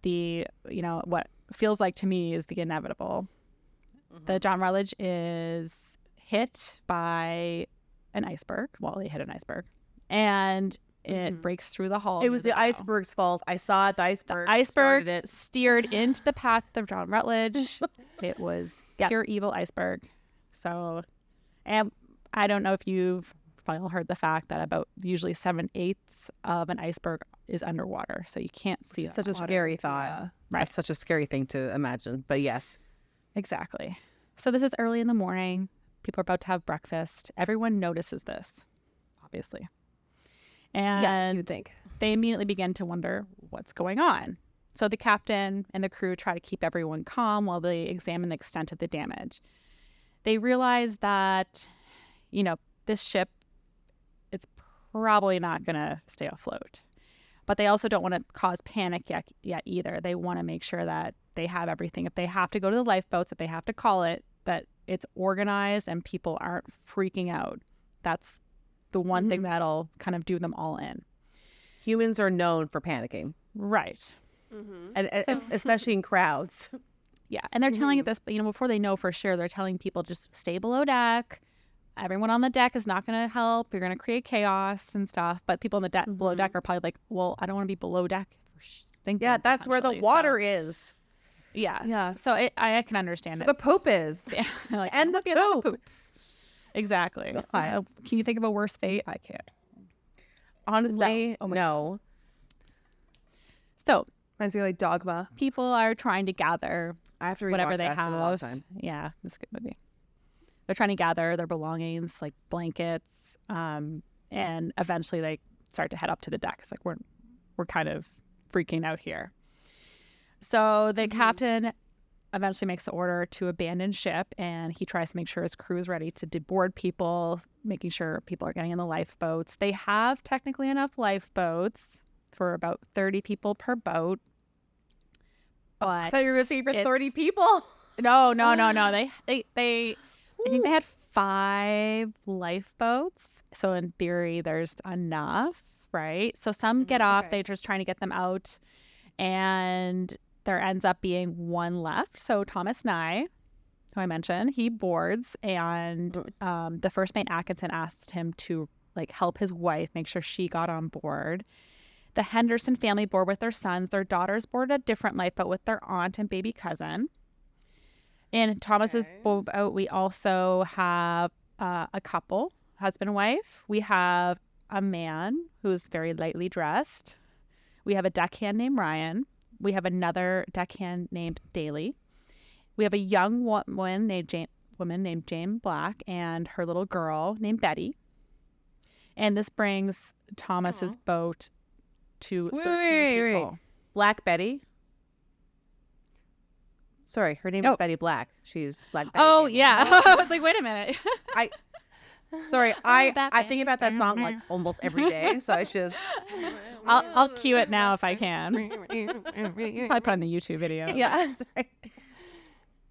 what feels like to me is the inevitable. The John Rutledge is hit by an iceberg. Well, they hit an iceberg. And it breaks through the hull. It was the iceberg's fault. I saw it. The iceberg. Iceberg started it. steered into the path of John Rutledge. It was pure evil iceberg. So, and I don't know if you've probably all heard the fact that about usually 7/8 of an iceberg is underwater. So you can't see Such a that water. scary thought. Yeah. Right. That's such a scary thing to imagine. But yes. Exactly. So this is early in the morning. People are about to have breakfast. Everyone notices this, obviously. And Yeah, you'd think. they immediately begin to wonder what's going on. So the captain and the crew try to keep everyone calm while they examine the extent of the damage. They realize that, this ship, it's probably not going to stay afloat. But they also don't want to cause panic yet either. They want to make sure that they have everything. If they have to go to the lifeboats, if they have to call it, that it's organized and people aren't freaking out. That's the one thing that'll kind of do them all in. Humans are known for panicking. Right. And especially in crowds. Yeah. And they're telling it this, but before they know for sure, they're telling people just stay below deck. Everyone on the deck is not going to help. You're going to create chaos and stuff. But people on the deck below deck are probably like, well, I don't want to be below deck. Yeah, that's where the water is. Yeah. Yeah. So I can understand it. The Pope is. Yeah. Like, And the poop. Exactly. Can you think of a worse fate? I can't. Honestly, no. So Reminds me of like Dogma. people are trying to gather I have to whatever rewatch they that. It's been a long have. time. Yeah, that's a good movie. They're trying to gather their belongings, like blankets, and eventually they start to head up to the deck. It's like we're kind of freaking out here. So the captain eventually makes the order to abandon ship, and he tries to make sure his crew is ready to deboard people, making sure people are getting in the lifeboats. They have technically enough lifeboats for about 30 people per boat. But I thought you were going to say for it's- 30 people. No. They I think they had 5 lifeboats. So in theory, there's enough, right? So some get off. okay. They're just trying to get them out. And there ends up being one left. So Thomas Nye, who I mentioned, he boards. And the first mate, Atkinson, asked him to like help his wife, make sure she got on board. The Henderson family board with their sons. Their daughters board a different lifeboat with their aunt and baby cousin. In Thomas's boat, we also have a couple, husband and wife. We have a man who's very lightly dressed. We have a deckhand named Ryan. We have another deckhand named Daly. We have a young woman named Jane Black and her little girl named Betty. And this brings Thomas's boat to 13 people. Black Betty. Sorry, her name is Betty Black. She's Black Betty. Oh, yeah. I was like, wait a minute. Sorry, I think about that song like almost every day. So it's just I'll cue it now if I can. Probably put on the YouTube video. Yeah.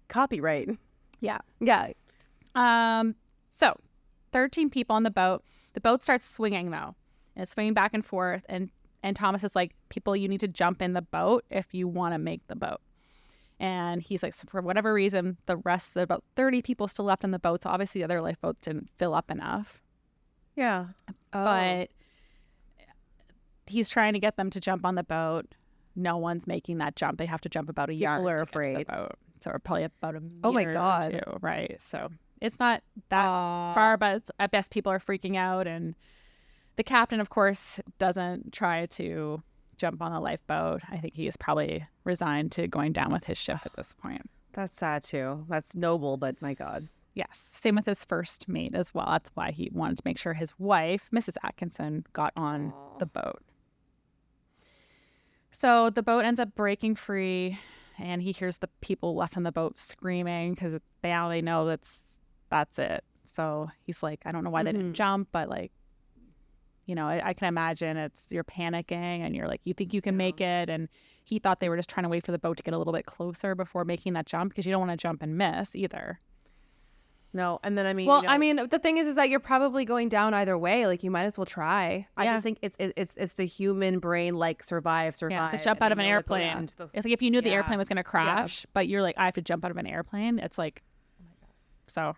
copyright. Yeah. Yeah. So 13 people on the boat. The boat starts swinging though. And it's swinging back and forth. And Thomas is like, people, you need to jump in the boat if you want to make the boat. And he's like, so for whatever reason, the rest, there about 30 people still left in the boat. So obviously the other lifeboats didn't fill up enough. Yeah. But he's trying to get them to jump on the boat. No one's making that jump. They have to jump about a yard People are to get to the afraid. boat. So we're probably about a meter Oh my or God. two, right? So it's not that far, but at best people are freaking out. And the captain, of course, doesn't try to jump on the lifeboat. I think he is probably resigned to going down with his ship at this point. That's sad too. That's noble, but my God. Yes. Same with his first mate as well. That's why he wanted to make sure his wife, Mrs. Atkinson, got on the boat. So the boat ends up breaking free, and he hears the people left on the boat screaming because now they know that's it. So he's like, I don't know why they didn't jump, but like, you know, I can imagine you're panicking and you're like, you think you can make it. And he thought they were just trying to wait for the boat to get a little bit closer before making that jump because you don't want to jump and miss either. No, and then I mean, Well, I mean, the thing is that you're probably going down either way. Like you might as well try. I just think it's the human brain, like survive. Yeah, to jump out of an airplane. It's like if you knew the airplane was going to crash, but you're like, I have to jump out of an airplane. It's like, oh my God. So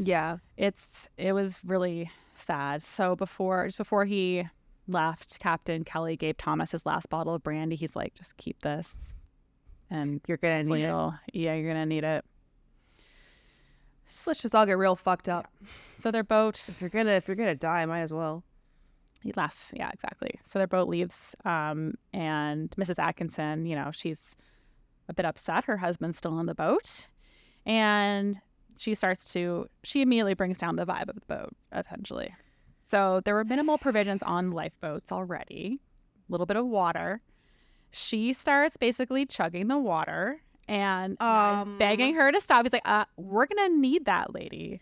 Yeah. it was really sad. So just before he left, Captain Kelley gave Thomas his last bottle of brandy. He's like, just keep this, and you're gonna need it. Yeah, you're gonna need it. Let's just all get real fucked up. So their boat, If you're gonna die, might as well. yeah, exactly. So their boat leaves, and Mrs. Atkinson, you know, she's a bit upset. Her husband's still on the boat, and she immediately brings down the vibe of the boat, essentially. So there were minimal provisions on lifeboats already, a little bit of water. She starts basically chugging the water and is begging her to stop. He's like, we're going to need that, lady.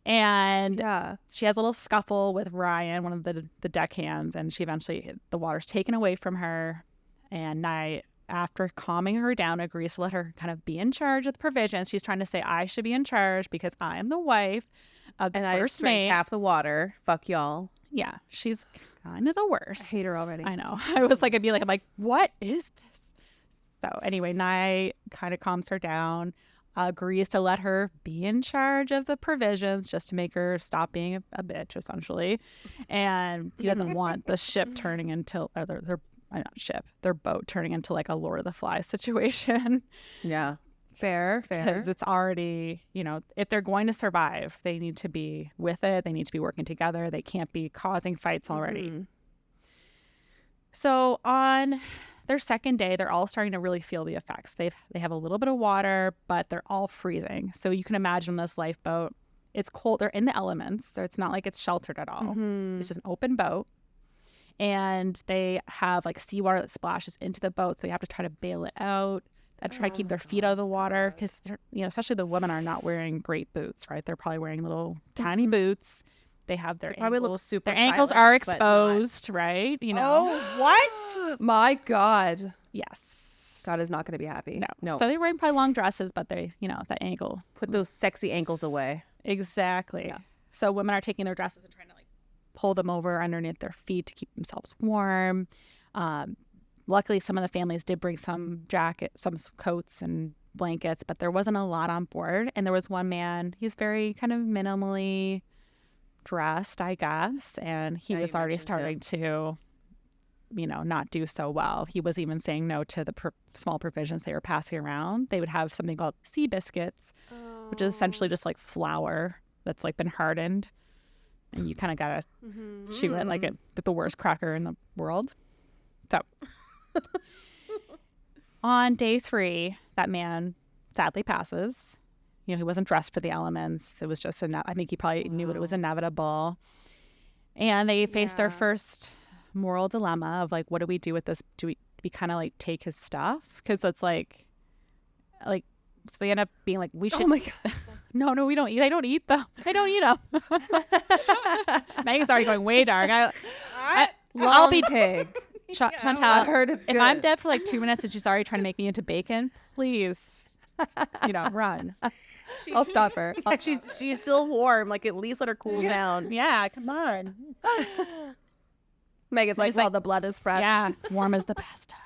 And Yeah. she has a little scuffle with Ryan, one of the deckhands, and the water's taken away from her. And Nye, after calming her down, agrees to let her kind of be in charge of the provisions. She's trying to say, I should be in charge because I am the wife of the And I first just drank mate. half the water. Fuck y'all. Yeah, she's kind of the I worst. hate her already. I know. I was like, I'm like, what is this? So anyway, Nye kind of calms her down, agrees to let her be in charge of the provisions just to make her stop being a bitch, essentially. And he doesn't want the ship turning into, or their boat turning into like a Lord of the Flies situation. Yeah. Fair. Because it's already, if they're going to survive, they need to be with it. They need to be working together. They can't be causing fights already. Mm-hmm. So on their second day, they're all starting to really feel the effects. They have a little bit of water, but they're all freezing. So you can imagine this lifeboat. It's cold. They're in the elements. It's not like it's sheltered at all. Mm-hmm. It's just an open boat. And they have like seawater that splashes into the boat. So they have to try to bail it out. And try to keep their feet out of the water because, especially the women are not wearing great boots, right? They're probably wearing little tiny boots. They have their probably ankles. look super their ankles stylish, are but exposed, right? Oh, what? My God. Yes. God is not going to be happy. No. So they're wearing probably long dresses, but they, that ankle. Put those sexy ankles away. Exactly. Yeah. So women are taking their dresses and trying to like pull them over underneath their feet to keep themselves warm. Luckily, some of the families did bring some jackets, some coats and blankets, but there wasn't a lot on board. And there was one man, he's very kind of minimally dressed, I guess. And he was already starting to, not do so well. He was even saying no to the small provisions they were passing around. They would have something called sea biscuits, which is essentially just like flour that's like been hardened. And you kind of got to chew it like the worst cracker in the world. So on day 3, that man sadly passes. He wasn't dressed for the elements. It was just I think he probably knew it was inevitable. And they faced their first moral dilemma of like, what do we do with this? Do we kind of like take his stuff? Because it's like, so they end up being like, we should. Oh my God. No, we don't eat. I don't eat them. Megan's already going way dark. I'll be pig. Chantal, I heard it's good. if I'm dead for like 2 minutes and she's already trying to make me into bacon, please, run. I'll stop her. She's still warm. Like, at least let her cool down. Yeah, come on. Megan's like, well, the blood is fresh. Yeah, warm is the best time.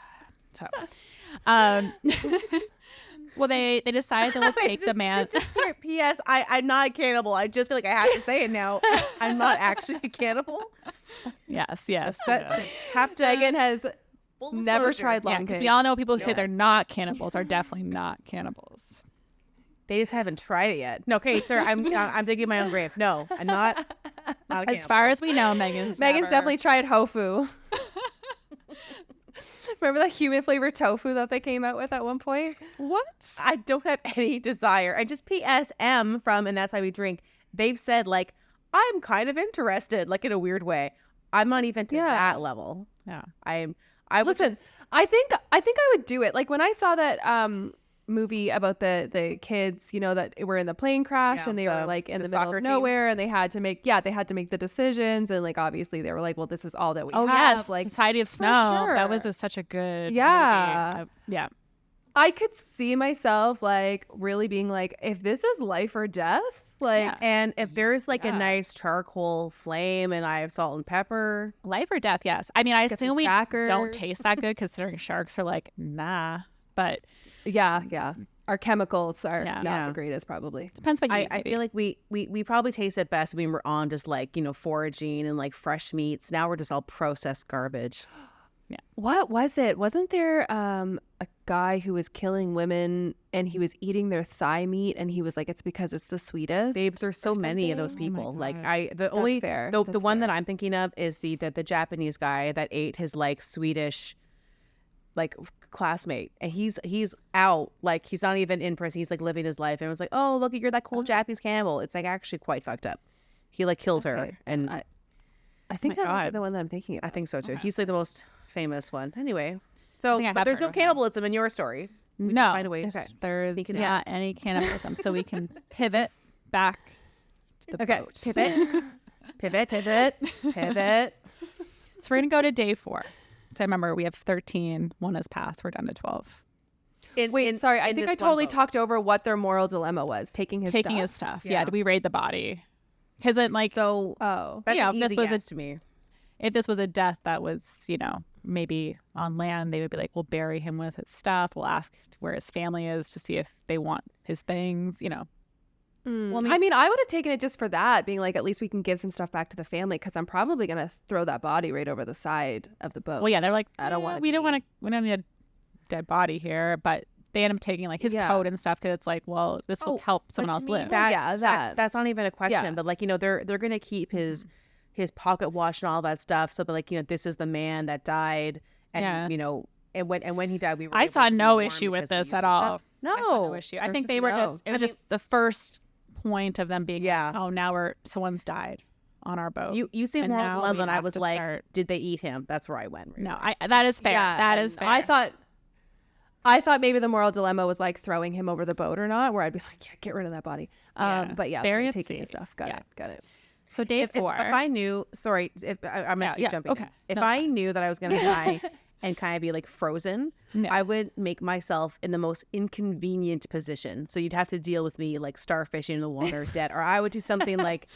So, well, they decided they'll take the man. Just P.S. I'm not a cannibal. I just feel like I have to say it now. I'm not actually a cannibal. Yes. Have to. Megan has full never disclosure. tried long Because pig. we all know people who say they're not cannibals are definitely not cannibals. They just haven't tried it yet. No, okay, sir. I'm digging my own grave. No, I'm not a cannibal. As far as we know, Megan's never. definitely tried tofu. Remember the human flavored tofu that they came out with at one point? What? I don't have any desire. I just PSM from, and that's how we drink. They've said like, I'm kind of interested, like in a weird way. I'm not even to that level. Yeah. Listen, I think I would do it. Like when I saw that movie about the kids, that were in the plane crash and they were like in the middle of nowhere and they had to make the decisions and like obviously they were like, well, this is all that we have. Yes, like Society of Snow. sure. That was such a good movie. Yeah. I could see myself like really being like, if this is life or death, like and if there's like a nice charcoal flame and I have salt and pepper, Life or death, yes. I mean, I Get assume some we crackers. don't taste that good considering sharks are like, nah. But yeah. Our chemicals are not Yeah. the greatest probably. depends what you eat. I feel like we probably taste it best when we're on just like, foraging and like fresh meats. Now we're just all processed garbage. What was it? Wasn't there a guy who was killing women and he was eating their thigh meat and he was like, it's because it's the sweetest? Babe, there's so many of those Oh my people. Like God. the fair. the That's one fair. that I'm thinking of is the Japanese guy that ate his like Swedish like classmate, and he's out, like he's not even in prison, he's like living his life. Everyone's like, oh look, you're that cool Japanese cannibal. It's like actually quite fucked up. He like killed her, and I think my that might be God. the one that I'm thinking of. I think so too. He's like the most famous one. Anyway, so think I but have there's heard no of him. cannibalism in your story. We just No. find a way. Okay. There's Sneak it not out. any cannibalism, so we can pivot back to the boat. Pivot. So we're gonna go to day 4. So remember, we have 13. 1 has passed. We're down to 12. Wait, sorry. I think I totally talked over what their moral dilemma was. Taking his stuff. Yeah. Yeah. Do we raid the body? Because it like So Oh. that's Yeah, an if this easy was yes to me. if this was a death that was maybe on land, they would be like, we'll bury him with his stuff. We'll ask where his family is to see if they want his things, you know. Well, I mean, I would have taken it just for that, being like, at least we can give some stuff back to the family, because I'm probably going to throw that body right over the side of the boat. Well, yeah, they're like, I don't want. We don't need a dead body here, but they end up taking like his coat and stuff, because it's like, well, this will help someone else live. That's not even a question. Yeah. But like, you know, they're gonna keep his pocket watch and all that stuff. So, but like, you know, this is the man that died, and you know, and when he died, we were. I able saw to no be warm issue with because we this used at his all. stuff. I saw no issue. I think they were just. It was just the first point of them being. Oh, now someone's died on our boat. You see Morals in London. I was like, did they eat him? That's where I went. Right no, that is fair. Yeah, that is fair. I thought maybe the moral dilemma was like throwing him over the boat or not, where I'd be like, yeah, get rid of that body. But yeah, bury at taking sea. his stuff. Got it. So day 4. If I knew, sorry, if I'm gonna keep jumping. Okay. If I knew that I was gonna die and kind of be like frozen, No. I would make myself in the most inconvenient position. So you'd have to deal with me like starfishing in the water, dead, or I would do something like,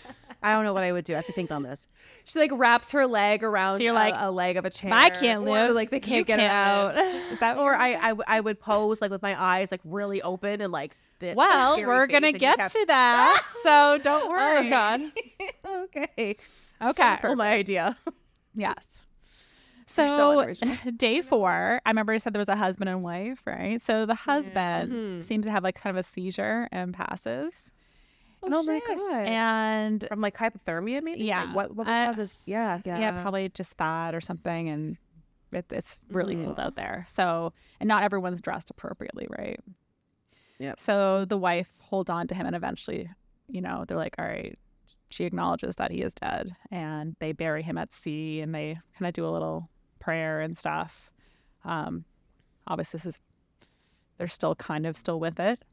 I don't know what I would do. I have to think on this. She like wraps her leg around So you're like, a leg of a chair. I can't live. So like they can't get it out. Is that Or I would pose like with my eyes like really open and like. Well, we're gonna get to that, so don't worry. Oh God. Okay. Okay. My idea. Yes. You're so So unoriginal. day 4, I remember I said there was a husband and wife, right? So the husband seems to have like kind of a seizure and passes. Oh my God. And From like hypothermia, maybe. Yeah. Like, what does? Yeah. yeah, probably just that or something. And it's really cold out there. So, and not everyone's dressed appropriately, right? Yep. So the wife holds on to him, and eventually, you know, they're like, all right, she acknowledges that he is dead, and they bury him at sea, and they kind of do a little prayer and stuff. Obviously, they're still kind of still with it.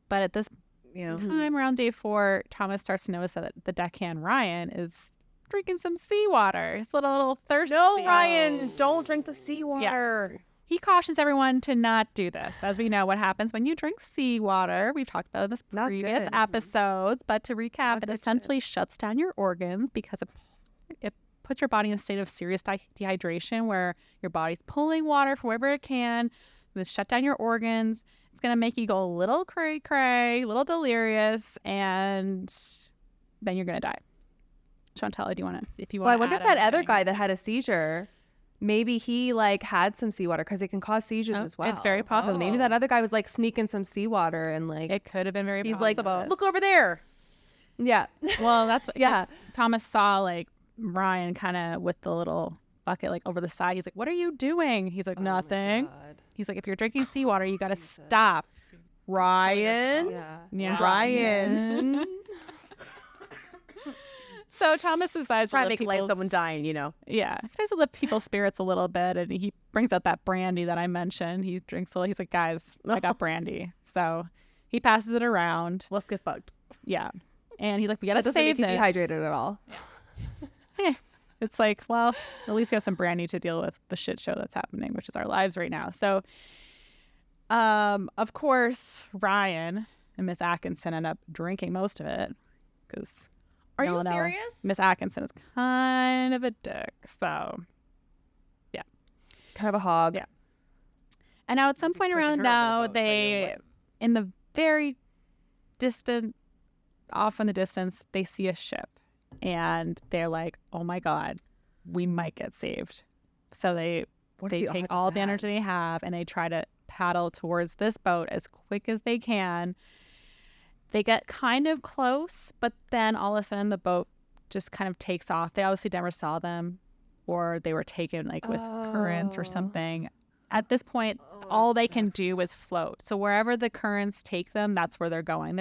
But at this time, around day 4, Thomas starts to notice that the deckhand Ryan is drinking some seawater. He's a little thirsty. No, Ryan, don't drink the seawater. Yes. He cautions everyone to not do this. As we know what happens when you drink seawater. We've talked about this Not previous good. episodes. But to recap, Not it good essentially shuts down your organs because it puts your body in a state of serious dehydration where your body's pulling water from wherever it can. This shut down your organs. It's going to make you go a little cray-cray, a little delirious, and then you're going to die. Chantal, do you want to, if you want Well, I to wonder if add that other anything? guy that had a seizure, maybe he like had some seawater, because it can cause seizures as well. It's very possible. So maybe that other guy was like sneaking some seawater and like It could have been very he's possible. like, Look over there. yeah. Well, that's what, Yeah. Thomas saw like Ryan kind of with the little bucket like over the side. He's like, what are you doing? He's like, nothing. He's like, if you're drinking seawater, you got to stop. Ryan. Yeah. Ryan. So Thomas decides Trying to lift make light of people's- someone dying, you know. Yeah, he tries to lift people's spirits a little bit, and he brings out that brandy that I mentioned. He drinks a little. He's like, guys, I got brandy. So he passes it around. Let's get fucked. Yeah, and he's like, we got That to doesn't save make you this. dehydrated at all. It's like, well, at least you have some brandy to deal with the shit show that's happening, which is our lives right now. So, of course, Ryan and Miss Atkinson end up drinking most of it because Are you serious? Miss Atkinson is kind of a dick. So, yeah. Kind of a hog. Yeah. And now at some point pushing around her now, over the boat, tell you they, what. in the very distant, off in the distance, they see a ship. And they're like, oh my God, we might get saved. So they take all the energy they have and they try to paddle towards this boat as quick as they can. They get kind of close, but then all of a sudden the boat just kind of takes off. They obviously never saw them, or they were taken like with currents or something. At this point, all they can do is float. So wherever the currents take them, that's where they're going.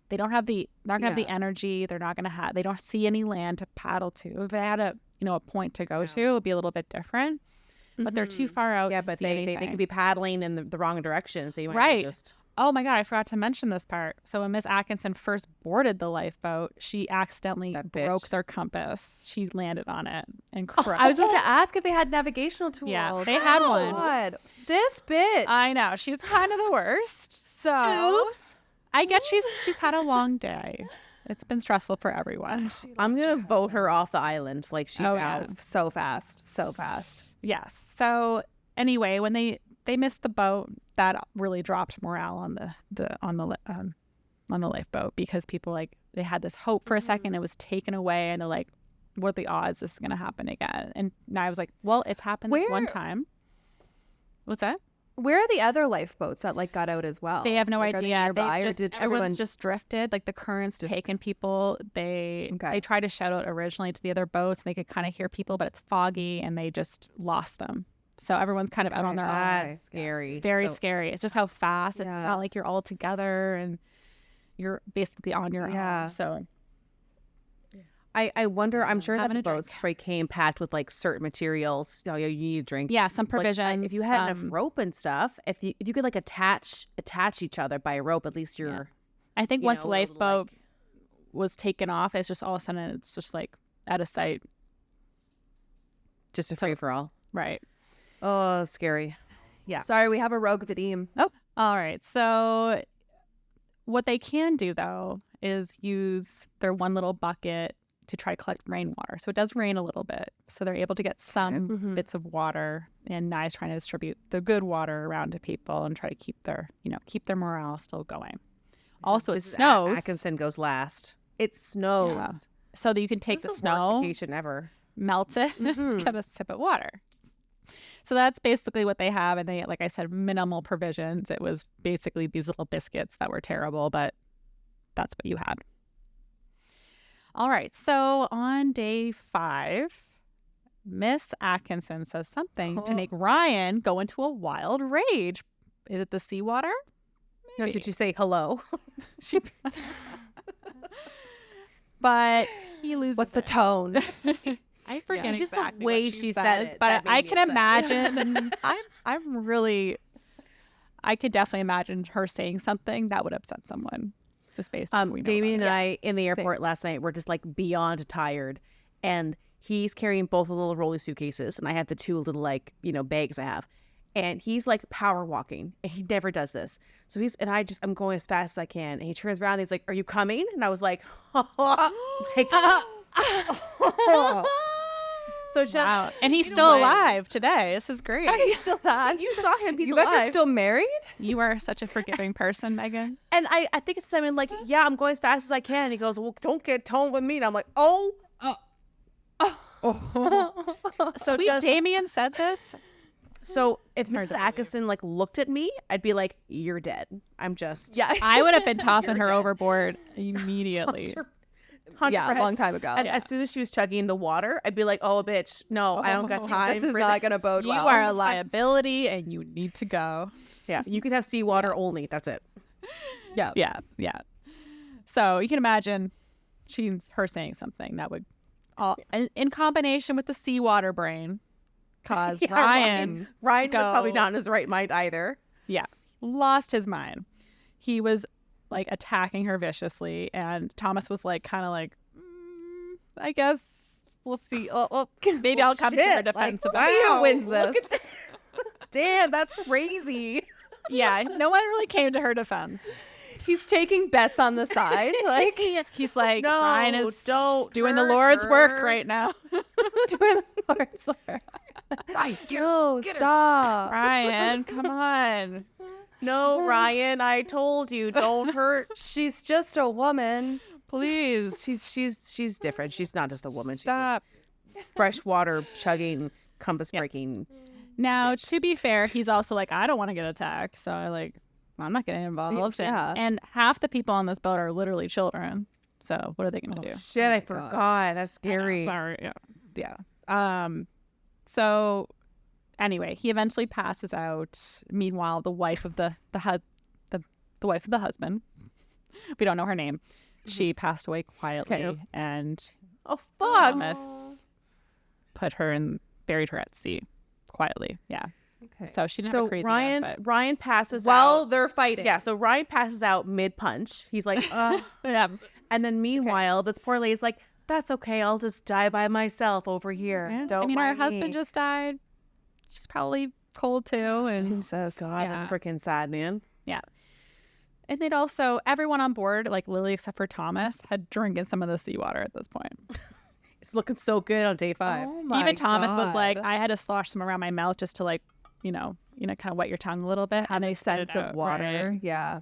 They don't have the, they're not gonna have the energy. They're not gonna have, they don't see any land to paddle to. If they had a point to go to, it would be a little bit different. But they're too far out. Yeah, to but see they anything. could be paddling in the wrong direction, so you might Right. just. Oh my God, I forgot to mention this part. So when Miss Atkinson first boarded the lifeboat, she accidentally That bitch. broke their compass. She landed on it and crushed I was about to ask if they had navigational tools. Yeah, they had Oh, one. God. This bitch. I know. She's kind of the worst. So Oops. I get she's had a long day. It's been stressful for everyone. I'm gonna vote her off the island. Like she's Oh, out. yeah. So fast. So fast. Yes. So anyway, when they missed the boat, that really dropped morale on the lifeboat, because people like they had this hope for a second. It was taken away, and they're like, "What are the odds this is going to happen again?" And I was like, "Well, it's happened this one time." What's that? Where are the other lifeboats that like got out as well? They have no Like, are they idea. nearby, or did Everyone's everyone just drifted. Like the current's taken people. They Okay. tried to shout out originally to the other boats, and they could kind of hear people, but it's foggy, and they just lost them. So everyone's kind of out on their own. That's scary. Very So- scary. It's just how fast. It's Yeah. not like you're all together and you're basically on your Yeah. own. So I wonder, I'm sure that Having the a drink. boats probably came packed with like certain materials. You know, you need a drink. yeah, some Like, provisions. if you had enough some- rope and stuff, if you could like attach each other by a rope, at least you're. I think you once know, the a little, lifeboat like- was taken off, it's just all of a sudden it's just like out of sight. Just a free for all. Right. Oh, scary. Yeah. Sorry, we have a rogue Vadim. Oh, all right. So what they can do though is use their one little bucket to try to collect rainwater. So it does rain a little bit. So they're able to get some Mhm. bits of water, and Nye's trying to distribute the good water around to people and try to keep their morale still going. Also, it This is snows. Atkinson goes last. It snows. Yeah. So that you can take This the is worst snow, vacation ever. melt it, Mhm. get a sip of water. So that's basically what they have. And they, like I said, minimal provisions. It was basically these little biscuits that were terrible, but that's what you had. All right. So on day 5, Miss Atkinson says something to make Ryan go into a wild rage. Is it the seawater? No, did you say hello? She... But he loses. What's the it. tone? I forget It's just the exactly way what she said says, it but that made I me can upset. imagine. I could definitely imagine her saying something that would upset someone, just based on what we know Damien and about I in the airport last night were just like beyond tired, and he's carrying both the little rolly suitcases, and I had the 2 little like bags I have, and he's like power walking, and he never does this. So I'm going as fast as I can, and he turns around, and he's like, "Are you coming?" And I was like, like so just Wow. And he's in a still way- alive today. This is great. Are you still that? You saw him. He's You guys alive. are still married? You are such a forgiving person, Megan. And I think it's something like, yeah, I'm going as fast as I can. He goes, well, don't get toned with me. And I'm like, oh. So Sweet Damien said this. So if hard Mrs. to Atkinson like looked at me, I'd be like, you're dead. I'm just Yeah. I would have been tossing her overboard immediately. 100%. Yeah, a long time ago. As soon as she was chugging the water, I'd be like, oh, bitch, no, I don't got time. This is for not going to this." bode You well. are a liability and you need to go. Yeah, you could have seawater only. That's it. Yeah. Yeah. So you can imagine her saying something that would, in combination with the seawater brain, cause Yeah, Ryan Ryan to was probably go- not in his right mind either. Yeah, lost his mind. He was like attacking her viciously, and Thomas was like, kind of like, I guess we'll see. Well, maybe I'll come to her shit, defense like, about See who Wow, wins look this. at Damn, that's crazy. Yeah, no one really came to her defense. He's taking bets on the side. Like, He's like, No, Ryan is don't doing the hurt Lord's work her." right now. doing the Lord's work. Yo, stop. Ryan, come on. No, Ryan, I told you, don't hurt. She's just a woman. Please. She's different. She's not just a woman. Stop. She's a freshwater chugging, compass breaking. Now, to be fair, he's also like, I don't want to get attacked. So I'm not getting involved. Yeah. And half the people on this boat are literally children. So what are they going to do? Shit, I forgot. That's scary. Sorry. Yeah. So anyway, he eventually passes out. Meanwhile, the wife of the wife of the husband, we don't know her name, she passed away quietly, Okay. and Oh fuck! Thomas buried her at sea quietly. Yeah. Okay. So she didn't have So a crazy Ryan death, but Ryan passes While out. they're fighting. Yeah, so Ryan passes out mid punch. He's like, yeah. and then meanwhile, this poor lady's like, that's okay. I'll just die by myself over here. Yeah. Don't I mean, our mind husband me." just died. She's probably cold too, and Jesus, God, yeah. that's freaking sad, man. Yeah. And they'd also, everyone on board, like literally except for Thomas, had drinking some of the seawater at this point. It's looking so good on day 5. Oh my Even Thomas was like, God. I had to slosh some around my mouth just to like, kind of wet your tongue a little bit. Have and a they spit sense it of out, water. right? Yeah.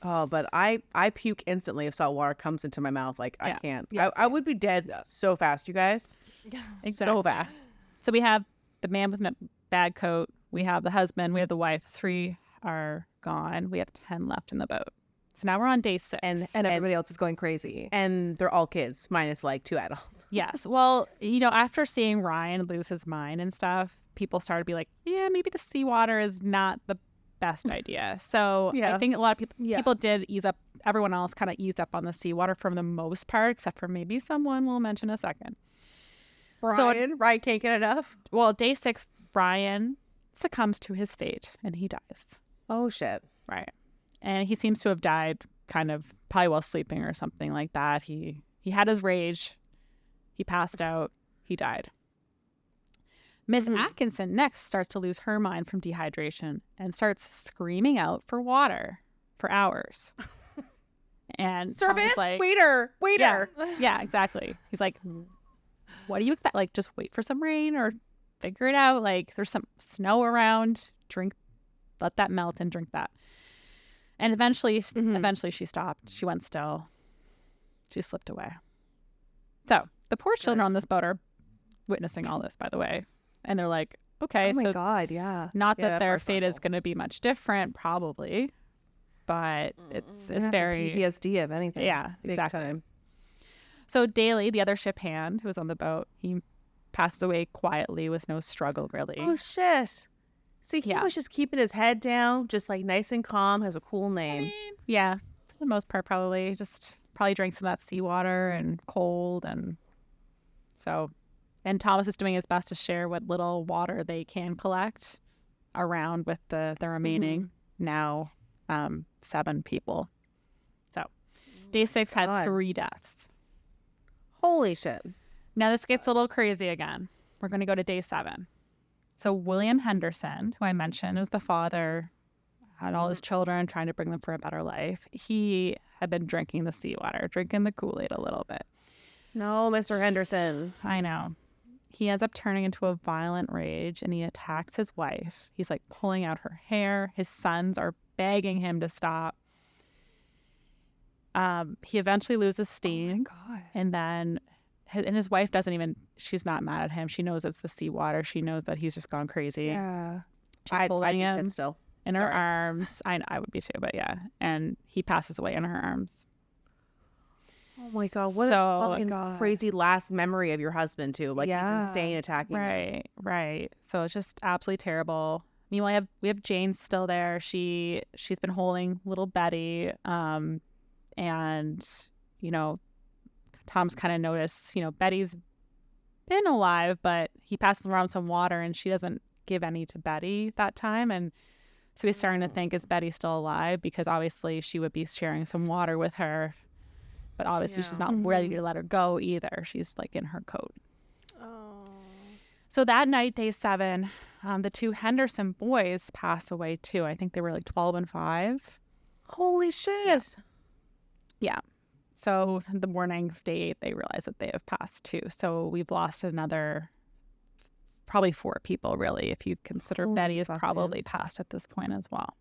Oh, but I puke instantly if salt water comes into my mouth. Like, I Yeah. can't. Yeah, I would be dead so fast, you guys. So Exactly. fast. So we have the man with the bad coat. We have the husband. We have the wife. 3 are gone. We have 10 left in the boat. So now we're on day 6. And And everybody else is going crazy. and they're all kids, minus like 2 adults. Yes. Well, after seeing Ryan lose his mind and stuff, people started to be like, yeah, maybe the seawater is not the best idea. So Yeah. I think a lot of Yeah. people did ease up. Everyone else kind of eased up on the seawater for the most part, except for maybe someone we'll mention in a second. Ryan can't get enough. Well, day 6, Brian succumbs to his fate and he dies. Oh, shit. Right. And he seems to have died kind of probably while sleeping or something like that. He had his rage. He passed out. He died. Miss Atkinson next starts to lose her mind from dehydration and starts screaming out for water for hours. And Tom's Service? like, Waiter. yeah, exactly. He's like, what do you expect? Like, just wait for some rain or figure it out. Like, there's some snow around. Let that melt and drink that. And eventually she stopped. She went still. She slipped away. So the poor children on this boat are witnessing all this, by the way. And they're like, okay, Oh my so God. Yeah. not Yeah, that that their part's fate is awful. going to be much different, probably, but it's It has very, some PTSD of anything. yeah, Big exactly. time. So Daly, the other ship hand who was on the boat, he passed away quietly with no struggle, really. Oh, shit. See, he Yeah. was just keeping his head down, just like nice and calm, has a cool name. Yeah, for the most part, probably just probably drank some of that seawater and cold, and so. And Thomas is doing his best to share what little water they can collect around with the remaining now 7 people. So day 6 had God. 3 deaths. Holy shit. Now this gets a little crazy again. We're going to go to day 7. So William Henderson, who I mentioned, was the father, had all his children, trying to bring them for a better life. He had been drinking the seawater, drinking the Kool-Aid a little bit. No, Mr. Henderson. I know. He ends up turning into a violent rage and he attacks his wife. He's like pulling out her hair. His sons are begging him to stop. He eventually loses steam. God. And then his wife doesn't even, she's not mad at him. She knows it's the seawater. She knows that he's just gone crazy. Yeah. She's I'd holding be him pissed still. in her Sorry. arms. I would be too, but yeah. And he passes away in her arms. Oh my God. What So- a fucking God. crazy last memory of your husband, too. Like, Yeah. he's insane attacking you. Right. So it's just absolutely terrible. Meanwhile, we have Jane still there. She's been holding little Betty, and Tom's kind of noticed. Betty's been alive, but he passes around some water, and she doesn't give any to Betty that time, and so he's starting to think, is Betty still alive? Because obviously she would be sharing some water with her, but obviously she's not ready to let her go either. She's like in her coat. So that night, day 7, the 2 Henderson boys pass away too. I think they were like 12 and 5. Holy shit. Yeah. So the morning of day 8, they realize that they have passed too. So we've lost another probably 4 people, really, if you consider Holy Betty is fuck, probably passed at this point as well.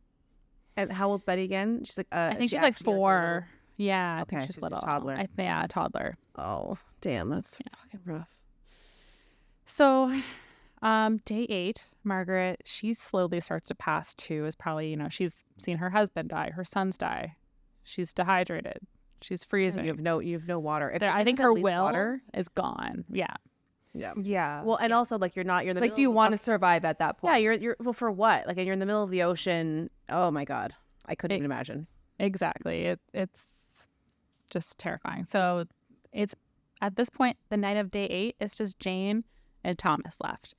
And how old's Betty again? She's like, I think she she's like actually, 4. Yeah, I Okay, think she's she's a little. toddler. Yeah, a toddler. Oh, damn. That's fucking rough. So, day 8, Margaret, she slowly starts to pass too. Is probably, she's seen her husband die, her sons die. She's dehydrated. She's freezing. You have no water. If I you think have her at least will water. is gone. Yeah. Yeah. Yeah. Well, and also like you're in the like, middle do you of the want to survive at that point? Yeah, you're well for what? Like, and you're in the middle of the ocean. Oh my God, I couldn't even imagine. Exactly. It's just terrifying. So it's at this point, the night of day 8, it's just Jane and Thomas left.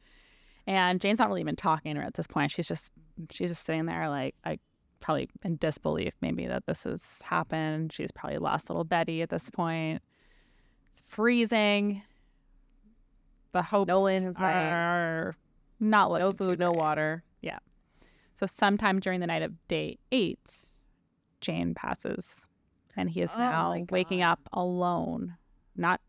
And Jane's not really even talking to her at this point. She's just sitting there like, I probably in disbelief maybe that this has happened. She's probably lost little Betty at this point. It's freezing. The hopes No land in sight. are not looking No too food, no great. water. So sometime during the night of day 8, Jane passes, and he is Oh my now waking God. up alone, not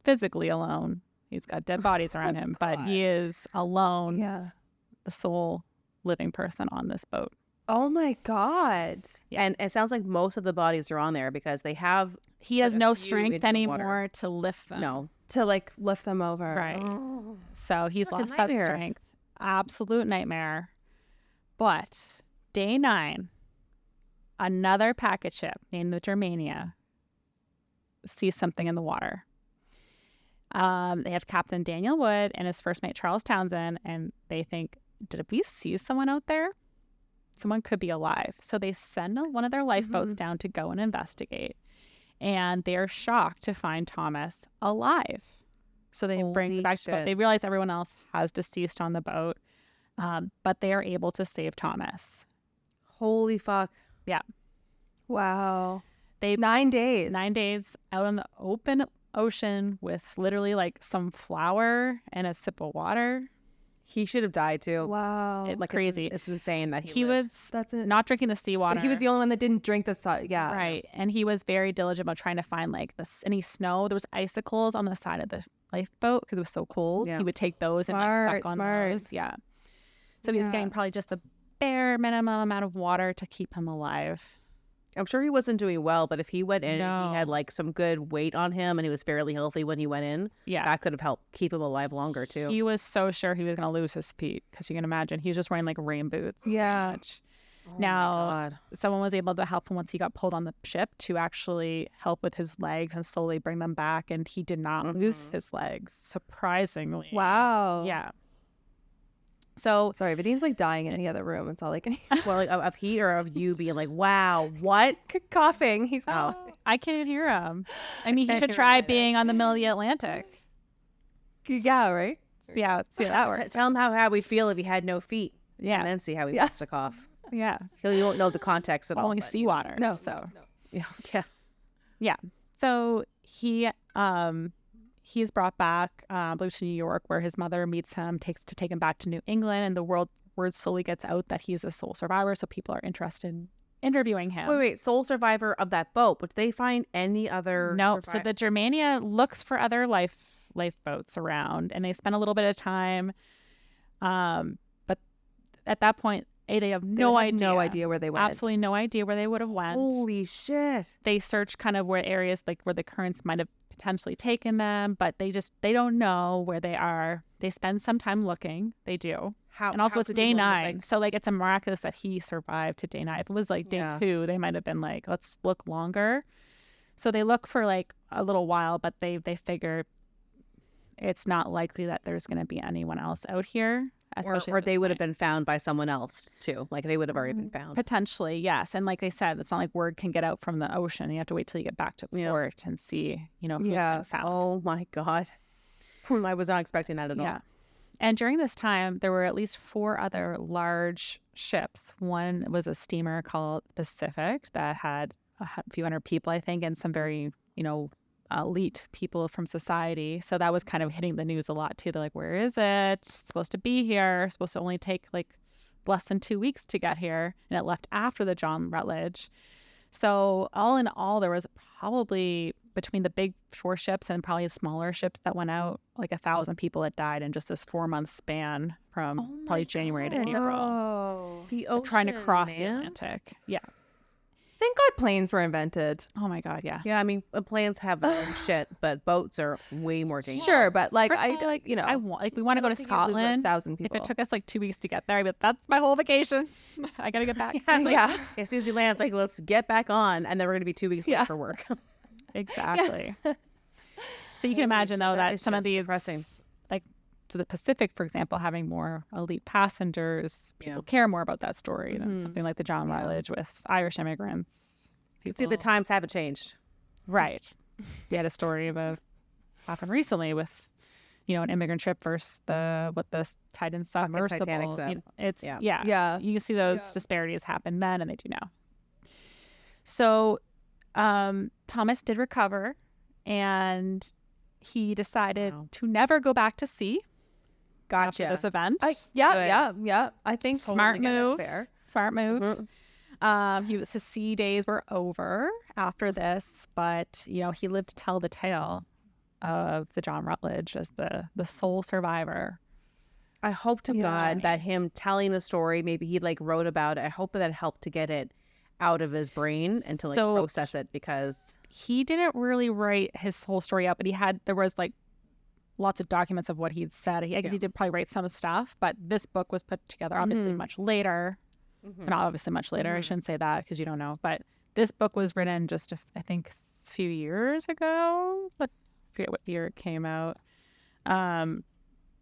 physically alone, He's got dead bodies around him, but he is alone, Yeah. the sole living person on this boat. Oh my God. Yeah. And it sounds like most of the bodies are on there because they have He has a no few strength into the anymore water. to lift them. no. To like lift them over. Right. Oh. So he's like a lost that nightmare. strength. Absolute nightmare. But day 9, another packet ship named the Germania sees something in the water. They have Captain Daniel Wood and his first mate Charles Townsend, and they think, did we see someone out there? Someone could be alive. So they send one of their lifeboats down to go and investigate. And they are shocked to find Thomas alive. So they bring him back to the boat. They realize everyone else has deceased on the boat, but they are able to save Thomas. Holy fuck. Yeah. Wow. 9 days. 9 days out on the open ocean with literally like some flour and a sip of water. He should have died too. Wow. It's Like crazy. It's insane that He lived. was That's it. not drinking the seawater. He was the only one that didn't drink the salt. Yeah. Right. And he was very diligent about trying to find like any snow. There was icicles on the side of the lifeboat because it was so cold. Yeah. He would take those and like Smart, suck on smart. those. Yeah. So he was getting probably just the bare minimum amount of water to keep him alive. I'm sure he wasn't doing well, but if he went in and No. he had like some good weight on him and he was fairly healthy when he went in, Yeah. that could have helped keep him alive longer too. He was so sure he was going to lose his feet because you can imagine he was just wearing like rain boots. Yeah. Oh my Now, God. someone was able to help him once he got pulled on the ship to actually help with his legs and slowly bring them back. And he did not lose his legs, surprisingly. Wow. Yeah. So, Sorry, Vadine's like dying in the other room. It's all I can hear. Well, like of he or of you being like, wow, what? Coughing. He's I can't hear him. I mean, he Can't should hear try him either. being on the middle of the Atlantic. Yeah, right? See how that works. Tell him how we'd feel if he had no feet. Yeah. And then see how he wants to cough. Yeah. You won't know the context at all. Only but- seawater. No. So, Yeah. Yeah. yeah. So he's brought back, I believe, to New York, where his mother meets him, take him back to New England, and the word slowly gets out that he's a sole survivor. So people are interested in interviewing him. Wait. Sole survivor of that boat, but did they find any other? No. So the Germania looks for other lifeboats around, and they spend a little bit of time. But at that point, they have no idea where they went. Absolutely no idea where they would have went. Holy shit. They search kind of where areas like where the currents might have potentially taken them, but they don't know where they are. They spend some time looking. They do. And also it's day 9. So like it's a miraculous that he survived to day 9. If it was like day 2, they might have been like, let's look longer. So they look for like a little while, but they figure it's not likely that there's going to be anyone else out here. Or they would have been found by someone else too. Like they would have already been found. Potentially, yes. And like they said, it's not like word can get out from the ocean. You have to wait till you get back to port and see, who's been found. Oh my God. I was not expecting that at all. Yeah. And during this time, there were at least 4 other large ships. One was a steamer called Pacific that had a few hundred people, I think, and some very, elite people from society. So that was kind of hitting the news a lot too. They're like, where is it? It's supposed to be here. It's supposed to only take like less than 2 weeks to get here. And it left after the John Rutledge. So all in all, there was probably between the big 4 ships and probably smaller ships that went out, like 1,000 people that died in just this 4-month span from probably January to April. Oh. The ocean, Trying to cross the Atlantic. Yeah. Thank God planes were invented. Oh my God. Yeah. Yeah, I mean, planes have their own shit, but boats are way more dangerous. Sure, but like First of I all, like, I want, like, we want to go to think you'd lose, like, Scotland. 1,000 people. If it took us like 2 weeks to get there, I'd be like, that's my whole vacation. I got to get back. It's like, Yeah. As soon as you land, it's like, let's get back on. And then we're going to be 2 weeks late for work. Exactly. So you can imagine, though, that is some of just these, depressing. like to the Pacific, for example, having more elite passengers, people care more about that story than something like the John Rutledge with Irish immigrants. See, the times haven't changed. Right. We had a story of happened recently with, an immigrant ship versus the Titan submersible. Titanic sub. It's Yeah. You can see those disparities happen then, and they do now. So, Thomas did recover, and he decided to never go back to sea. Gotcha. After this event. Yeah. I think Smart totally, yeah, move. that's fair. Smart move. His sea days were over after this, but he lived to tell the tale. of the John Rutledge as the sole survivor. I hope to Yeah. God that him telling the story, maybe he like wrote about it. I hope that helped to get it out of his brain and to like So- process it, because He didn't really write his whole story out, but there was like lots of documents of what he'd said. I guess he did probably write some stuff, but this book was put together obviously much later. Not obviously much later. I shouldn't say that because you don't know. But this book was written just, I think, a few years ago. I forget what year it came out.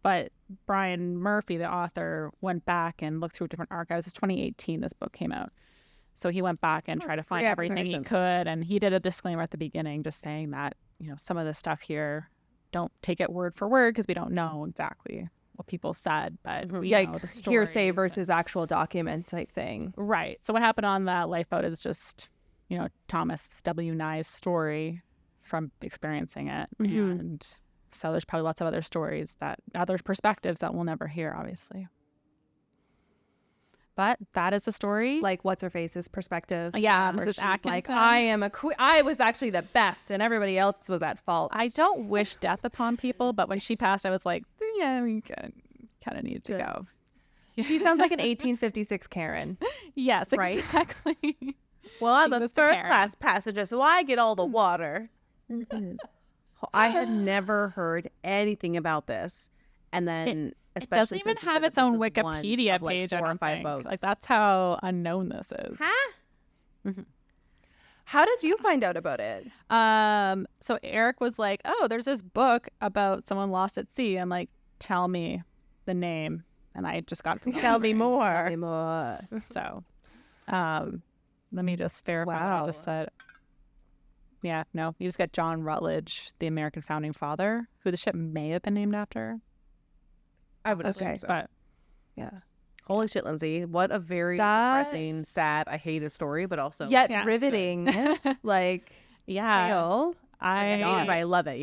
But Brian Murphy, the author, went back and looked through different archives. It's 2018 this book came out. So he went back and tried to find everything he could. And he did a disclaimer at the beginning just saying that, some of the stuff here, don't take it word for word because we don't know exactly what people said. But we know the hearsay stories. versus actual document type thing. Right. So what happened on that lifeboat is just, Thomas W. Nye's story from experiencing it. And so there's probably lots of other stories other perspectives that we'll never hear, obviously. But that is the story. Like what's her face's perspective. Yeah, where Mrs. she's like, Atkinson. I am a queen. I was actually the best, and everybody else was at fault. I don't wish death upon people, but when she passed, I was like, yeah, we kind of need to go. She sounds like an 1856 Karen. Yes, Right? exactly. well, I'm She a was the first Karen. class passenger, so I get all the water. I had never heard anything about this, and then It especially doesn't even since you have said that its own this is one Wikipedia of, like, page. I 4 or don't 5 think. boats. Like that's how unknown this is. Huh? How did you find out about it? So Eric was like, "Oh, there's this book about someone lost at sea." I'm like, "Tell me the name," and I just got it from Tell me more. Tell me more. So, let me just verify. What I just said. Yeah, no, you just got John Rutledge, the American founding father, who the ship may have been named after. I would assume Okay. so. But Yeah. Holy shit, Lindsay. What a very depressing, sad, I hate a story, but also Yet Yes. riveting, like yeah, tale. I hate it, I but I love it,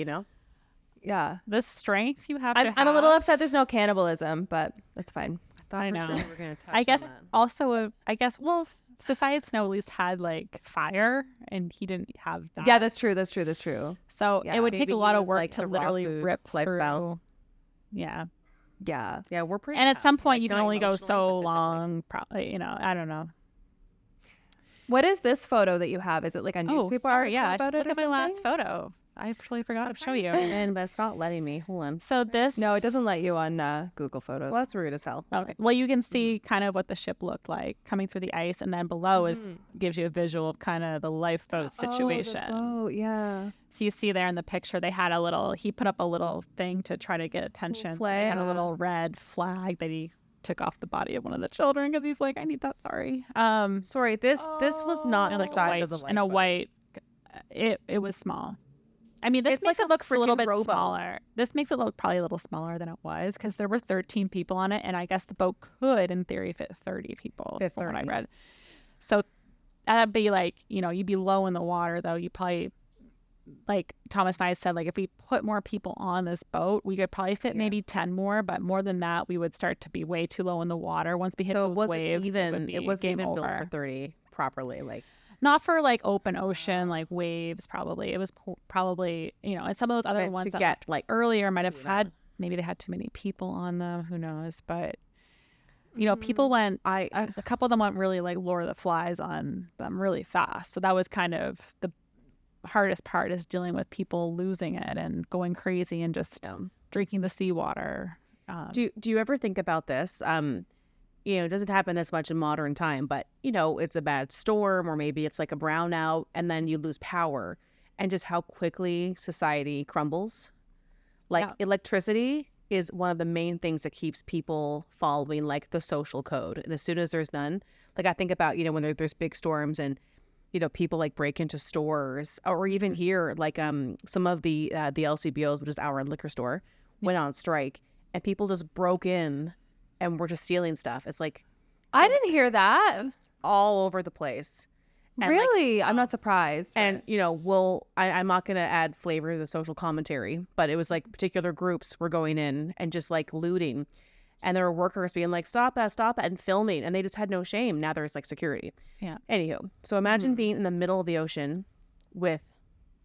Yeah. the strength you have. I'm a little upset there's no cannibalism, but that's fine. thought I for know. sure we were going to touch I guess on that. also, well, Society of Snow at least had like fire, and he didn't have that. Yeah, that's true. That's true. That's true. So Yeah. it would take Maybe a he lot of was, work like, to the raw literally food rip lifestyle. through. Yeah, Yeah. Yeah, we're pretty and at tough, some point like, you can not only go emotionally, so but physically. long. Probably, I don't know. What is this photo that you have? Is it like a newspaper sorry, article yeah. about Look it or at my something? last photo. I totally forgot to show you. And but it's not letting me. Hold on. So this. No, it doesn't let you on Google Photos. Well, that's rude as hell. Okay. Well, you can see kind of what the ship looked like coming through the ice, and then below gives you a visual of kind of the lifeboat situation. Oh, yeah. So you see there in the picture, he put up a little thing to try to get attention. So they had a little red flag that he took off the body of one of the children because he's like, I need that. Sorry. Sorry, this was not And the like size of the and a lifeboat. white. It was small. I mean, this It's makes like it a look a little freaking bit rowboat. smaller. This makes it look probably a little smaller than it was because there were 13 people on it, and I guess the boat could, in theory, fit 30 people. Fit From what I 30. read. So that'd be like, you'd be low in the water though. You probably, like Thomas and I said, like if we put more people on this boat, we could probably fit maybe 10 more, but more than that, we would start to be way too low in the water. Once we hit So those it wasn't waves, even. it It wasn't game even over. built for 30 properly. Like Not for like open ocean, like waves, probably. It was probably, and some of those other meant ones to that get left like earlier might have to had, maybe they had too many people on them. Who knows? But, people went, a couple of them went really like Lord of the Flies on them really fast. So that was kind of the hardest part, is dealing with people losing it and going crazy and just drinking the seawater. Do you ever think about this? It doesn't happen this much in modern time, but it's a bad storm, or maybe it's like a brownout, and then you lose power, and just how quickly society crumbles. Like electricity is one of the main things that keeps people following like the social code, and as soon as there's none, like I think about when there's big storms and people like break into stores, or even here, like some of the LCBOs, which is our liquor store, went on strike, and people just broke in and were just stealing stuff. It's like I didn't hear that. all over the place. And Really? I'm not surprised. And I'm not going to add flavor to the social commentary, but it was like particular groups were going in and just like looting, and there were workers being like, stop that, and filming, and they just had no shame. Now there's like security. Yeah. Anywho, so imagine being in the middle of the ocean with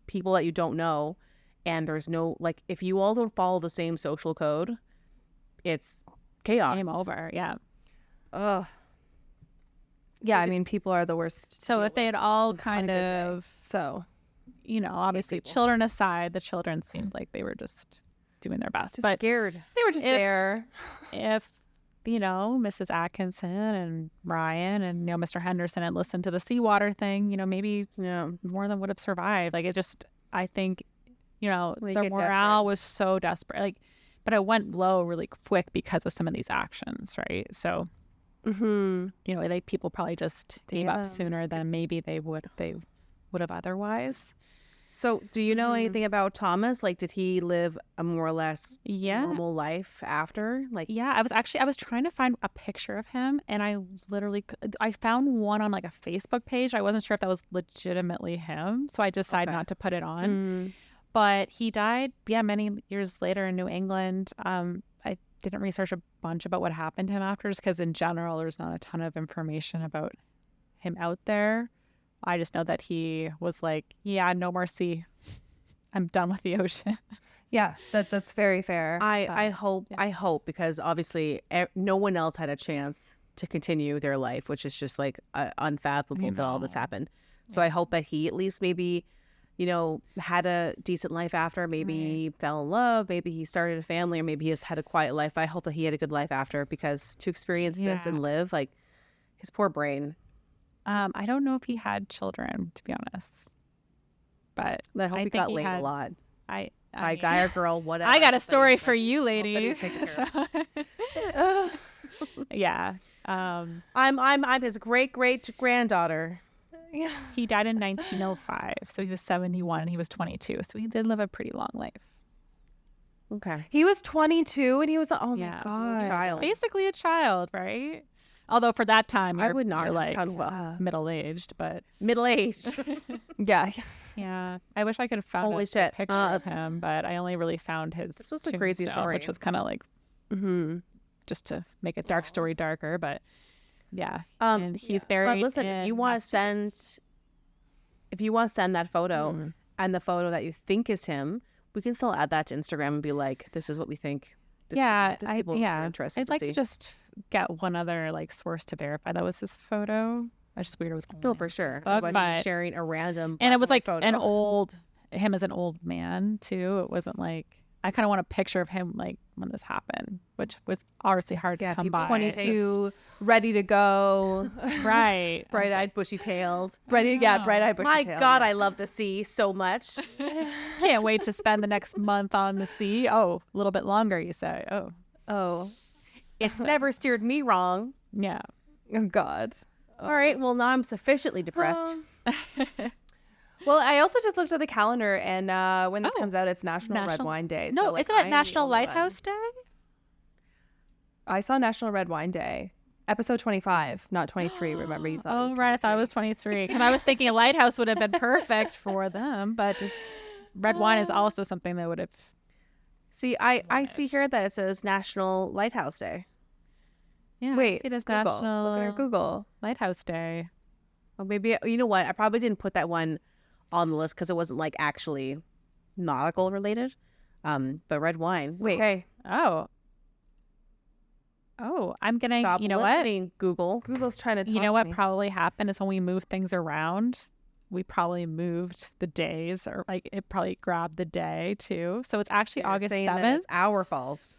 people that you don't know, and there's no, like, if you all don't follow the same social code, it's chaos. Game over. Yeah. Ugh. Yeah, I mean, people are the worst. So if they had all on a kind good day. of, So you know, obviously children aside, the children seemed like they were just doing their best. Just But scared. they were just there. if, you know, Mrs. Atkinson and Ryan and, you know, Mr. Henderson had listened to the seawater thing, you know, maybe Yeah. more of them would have survived. Like, it just, I think, you know, They their get morale desperate. was so desperate. Like, but it went low really quick because of some of these actions, right? So, Mm-hmm. you know, like, people probably just gave up Damn. sooner than maybe they would have otherwise. So do you know Mhm. anything about Thomas? Like, did he live a more or less Yeah. normal life after? Like, Yeah, I was trying to find a picture of him, and I found one on like a Facebook page. I wasn't sure if that was legitimately him, so I decided Okay. not to put it on. Mm. But he died, many years later in New England. I didn't research a bunch about what happened to him after, just because in general there's not a ton of information about him out there. I just know that he was like, yeah, no more sea. I'm done with the ocean. Yeah, that's very fair. I hope yeah. I hope because obviously no one else had a chance to continue their life, which is just like unfathomable that all this know. happened. So I hope that he at least maybe, you know, had a decent life after. Maybe he fell in love. Maybe he started a family, or maybe he has had a quiet life. I hope that he had a good life after, because to experience this Yeah. and live, like, his poor brain. I don't know if he had children, to be honest, but I hope he think got he laid had- a lot I by mean, guy or girl, whatever. I got a But story like, for you, that he ladies. was taken care So- yeah. I'm his great granddaughter. yeah. He died in 1905, so he was 71 and he was 22, so he did live a pretty long life. Okay. He was 22 and he was, oh Yeah. my God. Child. Basically a child, right? Although for that time, I would not you're have like done well. middle-aged, but Middle-aged. Yeah. yeah, I wish I could have found Holy a shit. picture of him, but I only really found his. This was a crazy tombstone, story. which was kind of like Mm-hmm. just to make a dark story darker, but yeah. And he's buried. But listen, in if you want to Massachusetts. send that photo Mm. and the photo that you think is him, we can still add that to Instagram and be like, this is what we think. This people are interested I'd like see. to just get one other like source to verify that was his photo. I just weird it was No, only for on sure. Facebook, Otherwise, you're just but sharing a random and it black was and white like photo. him as an old man too. It wasn't like I kind of want a picture of him like when this happened, which was obviously hard Yeah, to come people by. 22, ready to go. Right. Bright-eyed, bushy-tailed. Bright-eyed, bushy My tail, God, yeah. I love the sea so much. Can't wait to spend the next month on the sea. Oh, a little bit longer, you say. Oh, Oh. It's never steered me wrong. yeah. Oh, God. All right, well, now I'm sufficiently depressed. Well, I also just looked at the calendar, and when this Oh. comes out, it's National Red National- Wine Day. No, so, like, isn't it I'm the National only one. Lighthouse Day? I saw National Red Wine Day. Episode 25, not 23. Remember, you thought it Oh, was right. I thought it 23. was 23. Because I was thinking a lighthouse would have been perfect for them, but just, red wine is also something that would have. See, I see here that it says National Lighthouse Day. Yeah, I Wait, see it as Google. National Look at our Google. Lighthouse Day. Well, maybe, you know what? I probably didn't put that one on the list because it wasn't like actually nautical related. But red wine. Wait. Okay. Oh, I'm gonna. Stop you know listening, Google. Google's trying to talk You know to what me. probably happened is when we moved things around, we probably moved the days, or like it probably grabbed the day too. So it's actually You're August saying that 7th, it's our fault.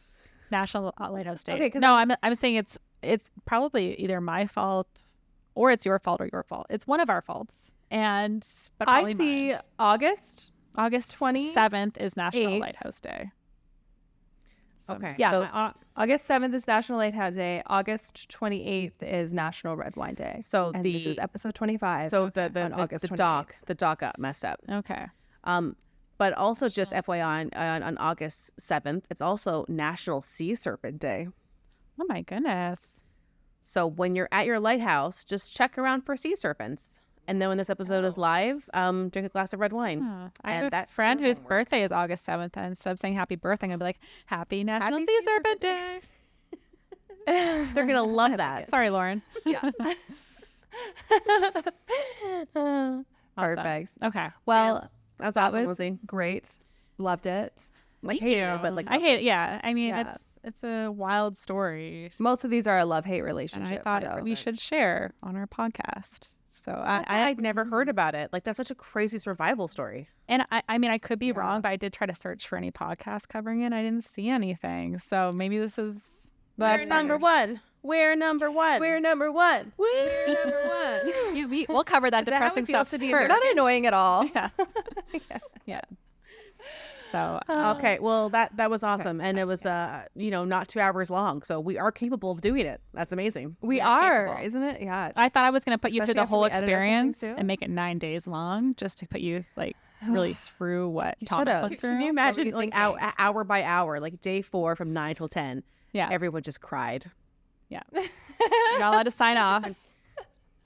National Lighthouse Day. Okay, 'cause no, I'm saying it's probably either my fault or it's your fault or your fault. It's one of our faults. But I probably see mine. August. August 27th is National 8th. Lighthouse Day. So I'm Okay. just- Yeah, So- August 7th is National Lighthouse Day. August 28th is National Red Wine Day. So And this is episode 25. so on August the 28th. dock got messed up. Okay. But also just FYI on August 7th, it's also National Sea Serpent Day. Oh my goodness. So when you're at your lighthouse, just check around for sea serpents. And then when this episode is live, drink a glass of red wine. Oh, I And have a that's friend your whose homework. birthday is August 7th, and instead of saying happy birthday, I'm gonna be like, Happy National Happy Sea Sea Serpent Serpent Day. They're gonna love that. Sorry, Lauren. Yeah. Awesome. Perfect. Okay. Well, That's that awesome, was Lindsay. great. Loved it. Like hate it, but like I hate it. Yeah. I mean, Yeah. it's a wild story. Most of these are a love-hate And relationship. I thought so. we should share on our podcast. So I'd never heard about it. Like that's such a crazy survival story. and I mean, I could be wrong, but I did try to search for any podcast covering it. I didn't see anything. So maybe this is We're number one. We're number one. We're number one. We're number one. Yeah, we'll cover that Is that how it depressing feels stuff to be a first. Not annoying at all. Yeah. Yeah. So Okay, well that was awesome, and it was not 2 hours long, so we are capable of doing it. That's amazing. We are, isn't it? Yeah. I thought I was going to put you through Especially the whole after we edited something experience too. and make it 9 days long, just to put you like really through what Thomas should've. went through. Can you What imagine were you like thinking? hour by hour, like day 4 from 9 till 10? Yeah. Everyone just cried. Yeah. You're not allowed to sign off.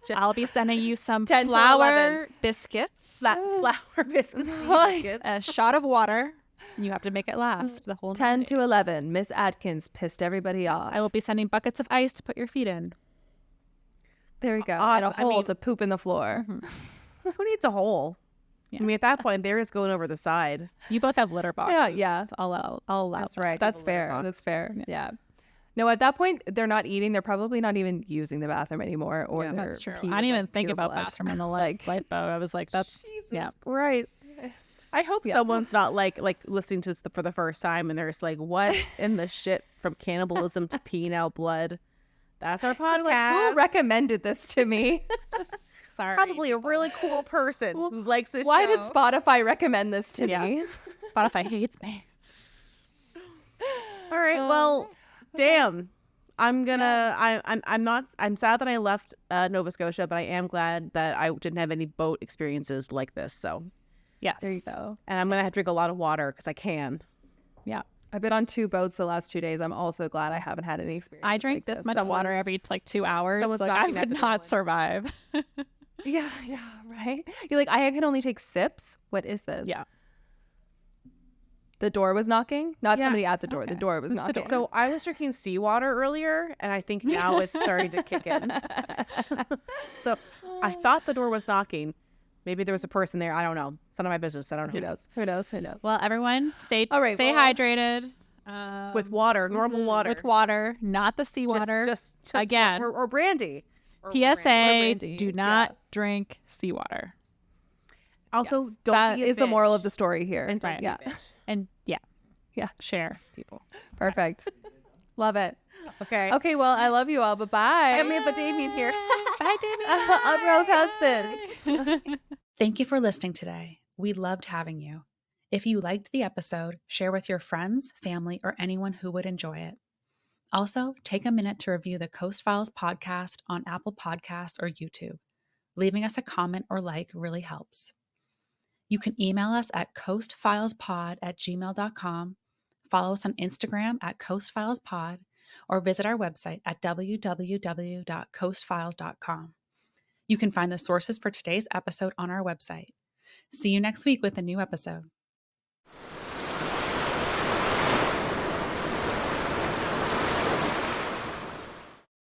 Just I'll be sending you some 10 to flour 11. biscuits, flour biscuits, tea biscuits. a shot of water. And you have to make it last the whole 10 night. to 11. Miss Atkins pissed everybody off. I will be sending buckets of ice to put your feet in. There we go. Awesome. And a hole to poop in the floor. Who needs a hole? Yeah. I mean, at that point, they're just going over the side. You both have litter boxes. yeah. I'll allow That's that. right. That's fair. That's fair. Yeah. No, at that point, they're not eating. They're probably not even using the bathroom anymore. Or Yeah, their That's true. pee I was, didn't even like, think pure about blood. bathroom in the lifeboat. I was like, that's yeah. Christ. I hope someone's not like listening to this for the first time and they're just like, what in the shit from cannibalism to peeing out blood? That's our podcast. Like, who recommended this to me? Sorry. Probably a really cool person who likes this Why show. did Spotify recommend this to me? Spotify hates me. All right, well, damn. I'm gonna. I'm sad that I left Nova Scotia, but I am glad that I didn't have any boat experiences like this. So, Yes. There you go. and I'm gonna have to drink a lot of water because I can. Yeah. I've been on 2 boats the last 2 days. I'm also glad I haven't had any experience. I drink like this much water every like 2 hours. someone's Like, I knocking at would the not door. survive. Yeah, right. You're like, I can only take sips. What is this? Yeah. The door was knocking. Not Yeah. somebody at the door. The Okay. door was Who's the knocking. door? So I was drinking seawater earlier, and I think now it's starting to kick in. So I thought the door was knocking. Maybe there was a person there. I don't know. It's none of my business. I don't know. Who knows? Who knows? Who knows? Well, everyone, stay All right, stay well- hydrated. With water, normal water. With water, not the seawater. Just Again. or brandy. Or PSA: brandy, do not drink seawater. Also, Yes. don't That be a is the moral bitch. of the story here. And don't Right. be Yeah. a bitch. And Yeah. share people. Perfect. Love it. Okay. Okay, well, I love you all. Bye-bye. I'm Amanda Damien here. Bye, Damien. Unrogue husband. Thank you for listening today. We loved having you. If you liked the episode, share with your friends, family, or anyone who would enjoy it. Also, take a minute to review the Coast Files podcast on Apple Podcasts or YouTube. Leaving us a comment or like really helps. You can email us at coastfilespod@gmail.com, follow us on Instagram at coastfilespod, or visit our website at www.coastfiles.com. You can find the sources for today's episode on our website. See you next week with a new episode.